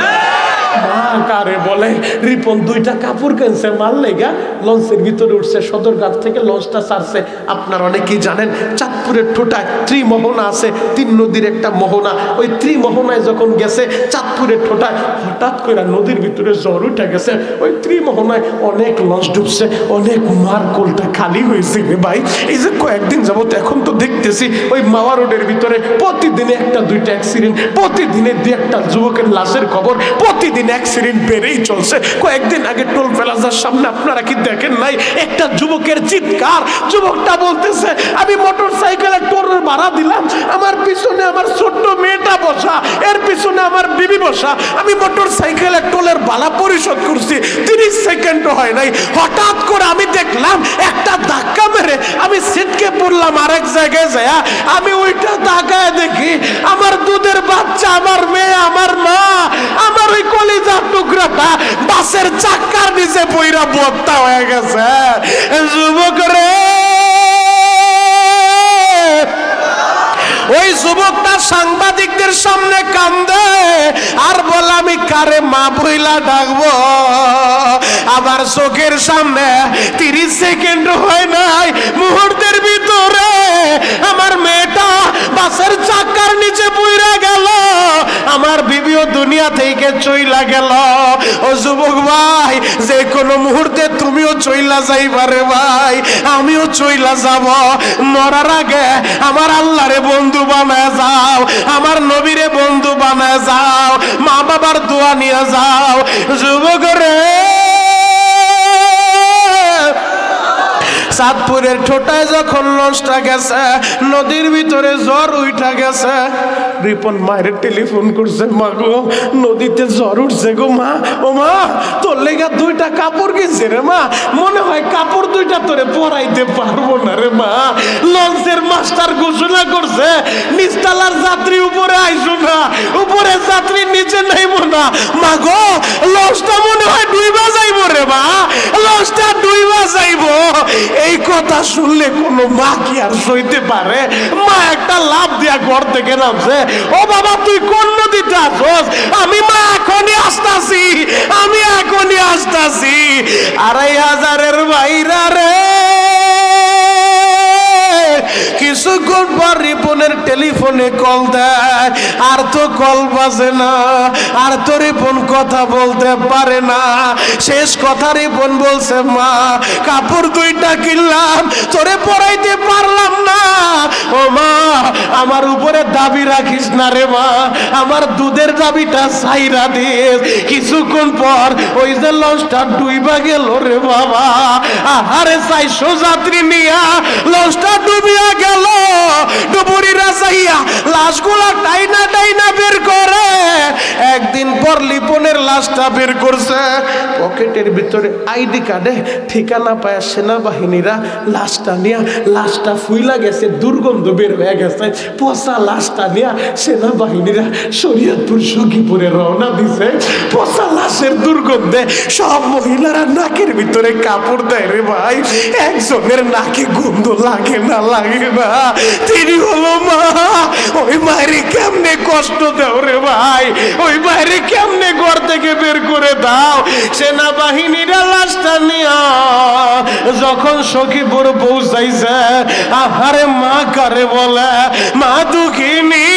মা কারে বলে রিপন 2টা কাপড় কিনছে মাল লেগা, লঞ্চের ভিতরে উঠছে, সদরঘাট থেকে লঞ্চটা ছাড়ছে। আপনারা অনেকেই জানেন চাঁদপুরের ঠোঁটায় ত্রিমোহনা আছে, 3 নদীর একটা মোহনা। ওই ত্রিমোহনায় যখন গেছে চাঁদপুরের ঠোঁটায়, হঠাৎ করে নদীর ভিতরে জ্বর উঠে গেছে। ওই ত্রিমোহনায় অনেক লঞ্চ ডুবছে, অনেক মার কোলটা খালি হয়েছে রে ভাই। এই যে কয়েকদিন যাবত এখন তো দেখতেছি ওই মাওয়া রোডের ভিতরে প্রতিদিনে 1-2টা অ্যাক্সিডেন্ট, প্রতিদিনে 2-1টা যুবকের লাশের খবর, প্রতিদিন অ্যাক্সিডেন্ট বেড়েই চলছে। কয়েকদিন আগে টোল প্লাজার সামনে আপনারা কি দেখেন নাই একটা যুবকের চিৎকার? যুবকটা বলতেছে আমি মোটর সাইকেলের টোলের ভাড়া দিলাম, আমার পিছনে আমার ছোট্ট মেয়েটা বসা, এর পিছনে আমার বিবি বসা, আমি মোটর সাইকেলের টোলের ভাড়া পরিশোধ করছি, 30 সেকেন্ডও হয় নাই। হঠাৎ করে আমি দেখলাম একটা ধাক্কা মেরে আমি সিটকে পড়লাম আরেক জায়গায় যায়। আমি ওইটা তাকায় দেখি আমার দুধের বাচ্চা, আমার মেয়ে, আমার মা, আমার ওই কলিজার টুকরাটা বাসের চাকার নিচে পইরা বত্তা হয়ে গেছে। যুবক রে, ওই যুবকটা সাংবাদিকদের সামনে কান্দে আর বলে আমি কারে মা বইলা ডাকবো? আমার চোখের সামনে 30 সেকেন্ড হয় নাই, মুহূর্তের ভিতরে আমার মেয়েটা বাসের চাকার নিচে পইরা গেল, আমার বিবিও দুনিয়া থেকে চইলা গেল। ও যুবক ভাই, যে কোনো মুহূর্তে তুমিও চইলা যাইবা রে ভাই, আমিও চইলা যাব। মরার আগে আমার আল্লাহরে বন্ধু বানায় যাও, আমার নবীরে বন্ধু বানায় যাও, মা বাবার দোয়া নিয়ে যাও। যুবক রে, চাঁদপুরের ঠোঁটায় যখন লঞ্চটা গেছে, নদীর ভিতরে জ্বর উঠা গেছে, রিপন মায়ের টেলিফোন করছে, মা গো নদীতে জ্বর উঠছে গো মা। ও মা তোর লেগা 2টা কাপড় কিনছে রে মা, মনে হয় কাপড় 2টা তোরে পরাইতে পারবো না রে মা। লঞ্চের মাস্টার ঘোষণা করছে নিচতলার যাত্রী উপরে আইসো না, উপরে যাত্রী নিচে নাইবো না। মা গো লঞ্চটা মনে হয় ডুইবা যাইবো রে মা, লঞ্চটা ডুইবা যাইবো। এই কথা শুনলে কোনো মা কি আর সইতে পারে? মা একটা লাভ দিয়া ঘর থেকে নামছে, ও বাবা তুই কোন নদীতে আসছ? আমি মা এখনই আসতাছি, আমি এখনই আসতাছি। 2500-এর বাইরা রে, কিছুক্ষণ পর রিপনের টেলিফোনে কল দেয়, আর তো কল বাজে না, আর তো রিপন কথা বলতে পারে না। শেষ কথা রিপন বলছে, মা কাপড় 2টা কিনলাম, তোরে পরাইতে পারলাম না। ও মা আমার উপরে দাবি রাখিস না রে মা, আমার দুধের দাবিটা ছাইরা দিস। কিছুক্ষণ পর ওই যে লঞ্চটা ডুইবা গেল রে বাবা, আরে 400 যাত্রী নিয়া লঞ্চটা ডুবিয়া গেল। গেল ডুবুরিরা যাইয়া লাশগুলা টাইনা টাইনা বের করে। একদিন পর লিপনের লাশটা বের করছে, পকেটের ভিতরে আইডি কার্ডে ঠিকানা পায় সেনাবাহিনীরা লাশটা নিয়া, লাশটা ফুইলা গেছে, দুর্গন্ধ বের হয়ে গেছে, পচা লাশটা নিয়া সেনাবাহিনীরা শরীয়তপুর সখীপুরে রওনা দিছে। পচা লাশের দুর্গন্ধে সব মহিলারা নাকের ভিতরে কাপড় দেয় রে ভাই। একজনের নাকে গন্ধ লাগে না, তিনি হলো মা। ওই মায়ের কেমনে কষ্ট দাও রে ভাই, ওই মায়ের কেমনে ঘর থেকে বের করে দাও। সেনাবাহিনীরা লাশটা নিয়া যখন সখীপুর পৌঁছাইছে, আহারে মা কারে বলে, মা দুঃখিনী।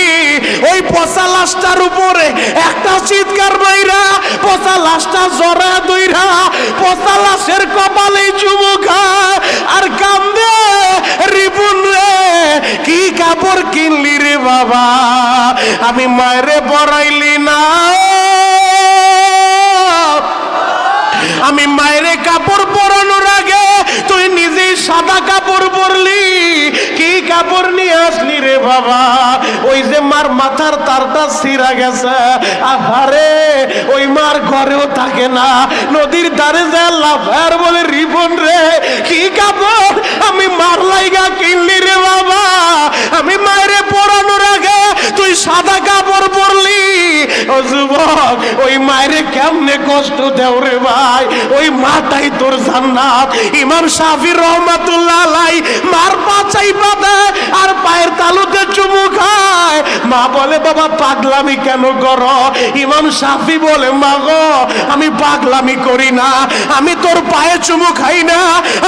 ওই পচা লাশটার উপরে একটা চিৎকার মাইরা পচা লাশটা জড়া দইরা পচা লাশের কপালে চুমু খায় আর কান্দে, রিপুন রে কি কাপড় কিনলি রে বাবা, আমি মায়েরে পরাইলি না, আমি মায়েরে কাপড় পরানোর আগে তুই নিজেই সাদা কাপড় পরলি, কি কাপড় নিয়ে আসলি রে বাবা। ওই যে মার মাথার তারটা ছিঁড়া গেছে, আহারে ওই মার ঘরেও থাকে না, নদীর ধারে যায় লাফার বলে, রিপন রে কি কাপড় আমি মার লাইগা কিনলি রে বাবা, আমি মায়েরে পরানোর আগে তুই সাদা কাপড় পরলি। ও যুবক, ওই মায়েরে কেমনে কষ্ট দেও রে ভাই, ওই মাটাই তোর জান্নাত। ইমাম শাফি রহমাতুল্লাহ আলাইহি মার পাচাই পাতে আর পায়ের তালুতে চুমু খায়। মা বলে, বাবা পাগলামি কেন করো? ইমাম শাফি বলে, মা গো আমি পাগলামি করি না, আমি তোর পায়ে চুমু খাই না,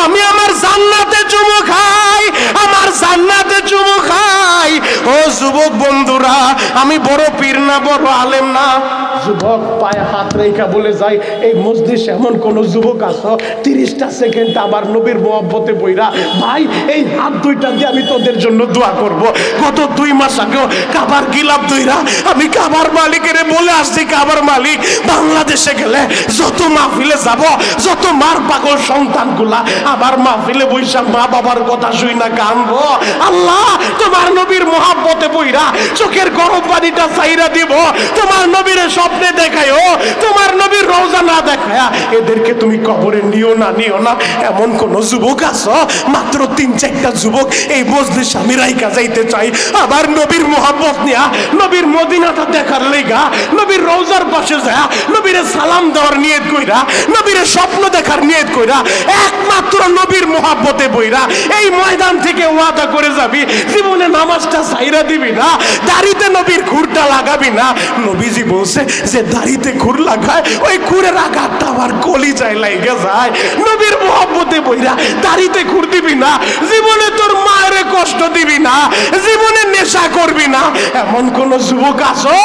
আমি আমার জান্নাতে চুমু খাই, আমার জান্নাতে চুমু খাই। ও যুবক বন্ধুরা, আমি বড় পীর না, বড় আলেম না। যুবক পায়ে হাত রেখা বলে যায়, এই মজলিসে এমন কোন যুবক আছো 30টা সেকেন্ড আবার নবীর মোহাব্বতে বইরা, ভাই এই হাত দুইটা দিয়ে আমি তোদের জন্য দোয়া করব। গত 2 মাস আগে কাবার গিলাপ দইরা আমি কাবার মালিকের বলে আসছি, কাবার মালিক বাংলাদেশে গেলে যত মাহফিলে যাব, যত মার পাগল সন্তানগুলা আমার মাহফিলে বইসা মা বাবার কথা শুই না কানবো, আল্লাহ তোমার নবীর মোহাব্বতে বইরা চোখের গরম পানিটা চাইরা দিব, তোমার নবীর স্বপ্নে দেখায়ও, তোমার নবীর রওজা না দেখায়া এদেরকে তুমি কবরে নিও না, নিও না। এমন কোন যুবক আছো? মাত্র 3-4টা যুবক এই মজলিস আমি রাইকা যাইতে চাই, আবার নবীর মোহাব্বত নিয়া নবীর মদিনাটা দেখার লেগা, নবীর রওজার পাশে যায় নবীরে সালাম দেওয়ার নিয়ত কইরা, নবীরে স্বপ্ন দেখার নিয়ত কইরা, একমাত্র নবীর মোহাব্বতে বইরা এই ময়দান থেকে ওয়াদা করে যাবি জীবনে নামাজটা ছাইরা দিবি না, দাড়িতে নবীর খুরটা লাগাবি না। নবীজি বলছে যে দাড়িতে খুর লাগায় ওই খুরের আঘাতটা আমার কলিজায় লাগে যায়। নবীর মোহাব্বতে বইরা দাড়িতে খুর দিবি না, জীবনে তোর মায়ের কষ্ট দিবি না, জীবনে নেশা করবি না। এমন কোন যুবক আছো?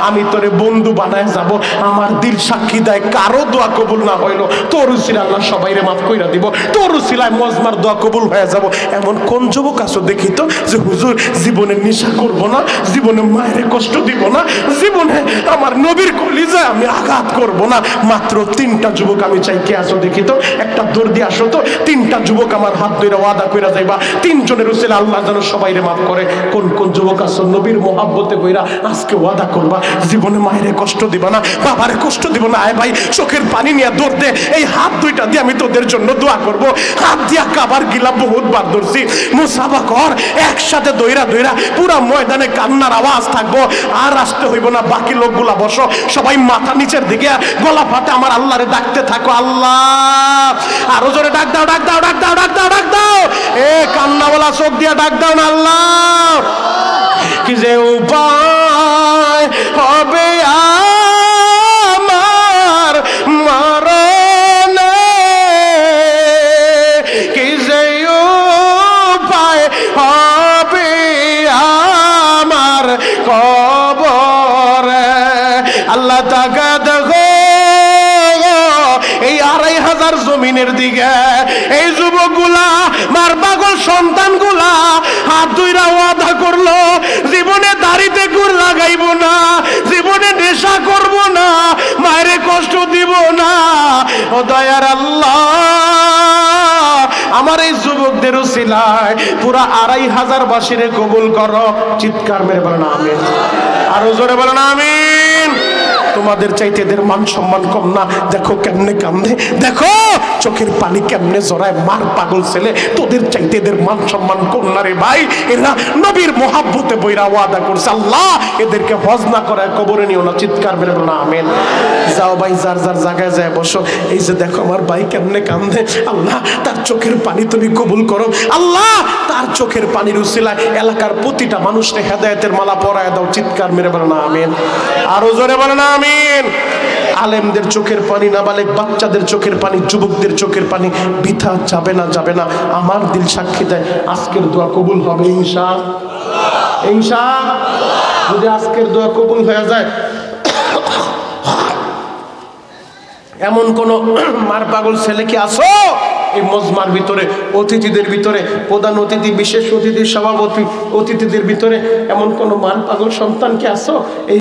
আমি তোরে বন্ধু বানায় যাব। আমার দিল সাক্ষী দেয়, কারো দোয়া কবুল না হইলো তোর উসিলায় আল্লাহ সবাইরে মাফ কইরা দিব, তোর উসিলায় মজমার দোয়া কবুল হয়ে যাব। এমন কোন যুবক আছো দেখি তো যে হুজুর জীবনে নেশা করব না, জীবনে মায়ের কষ্ট দিব না, জীবনে আমার নবীর কলিজায় আমি আঘাত করব না। মাত্র 3টা যুবক আমি চাই, কে আছো দেখি তো, একটা দৌড় দিয়ে আসো তো। 3টা যুবক আমার হাত ধরে ওয়াদা কইরা যাইবা 3 জনের উসিলায় আল্লাহ যেন সবাইরে মাফ করে। কোন কোন যুবক আছো নবীর মোহাব্বতে কইরা আজকে ওয়াদা করবা জীবনে মায়ের কষ্ট দিবা না, বাবারে কষ্ট দিব না? আয় ভাই চোখের পানি নিয়ে দৌড় দে, এই হাত দুইটা দিয়ে আমি তোদের জন্য দোয়া করব। হাত দিয়া কাবার গিলাপ বহুত বার ধরছি, মুসাফা কর একসাথে দইরা দইরা পুরা ময়দানে কান্নার আওয়াজ থাকবো, আর আসতে হইব না। বাকি লোকগুলা বসো, সবাই মাথা নিচের দিকে, গলা ফাটে আমার আল্লাহরে ডাকতে থাকো, আল্লাহ। আরো জোরে ডাক দাও, ডাক দাও, ডাক দাও, ডাক দাও, ডাক দাও, এ কান্নাওয়ালা চোখ দিয়া ডাক দাও না, আল্লাহ। কি যে উপায় হবে আমার মরণে, কি যে উপায় হবে আমার কবরে। আল্লাহ তাকা দেখো এই 2500 জমিনের দিকে, এই যুবকগুলা মার পাগল সন্তানগুলা হাত দুইরা ওয়াদা করলো জীবনে দাড়িতে গুড় লাগাইবো না, জীবনে নেশা করব না, মায়েরে কষ্ট দিব না। ও দয়ার আল্লাহ, আমার এই যুবকদের উসিলায় পুরা 2500 বাসীরে কবুল করো। চিৎকার মেরে বলেন আমিন, আরো জোরে বলেন আমিন। তোমাদের চাইতে এদের মান সম্মান কম না? দেখো কেমনে কান্দে, দেখো চোখের পানি কেমনে জড়ায়, মার পাগল ছেলে, তোদের চাইতে এদের মান সম্মান কম না রে ভাই। এরা নবীর মহাব্বতে বইরা ওয়াদা করছে, আল্লাহ এদেরকে হজ না করে কবরে নিও না। চিৎকার মেরে বলো না আমিন। যাও ভাই, যার যার জায়গায় যায় বসো। এই যে দেখো আমার ভাই কেমনে কান্দে, আল্লাহ তার চোখের পানি তুমি কবুল করো। আল্লাহ তার চোখের পানির উসিলায় এলাকার প্রতিটা মানুষকে হেদায়েতের মালা পরায় দাও। চিৎকার মেরে বলো না আমিন, আরো জোরে বলো না আমিন। আলেমদের চোখের পানি, নাবালেগ বাচ্চাদের চোখের পানি, যুবকদের চোখের পানি বৃথা যাবে না, যাবে না। আমার দিল সাক্ষী দেয় আজকের দোয়া কবুল হবে ইনশাআল্লাহ, ইনশাআল্লাহ। যদি আজকের দোয়া কবুল হয়ে যায়, এমন কোন মার পাগল ছেলে কি আসো এই মজমার ভিতরে, অতিথিদের ভিতরে, প্রধান অতিথি, বিশেষ অতিথি, সভাপতি, অতিথিদের ভিতরে এমন কোন মার পাগল সন্তান কি আসো? এই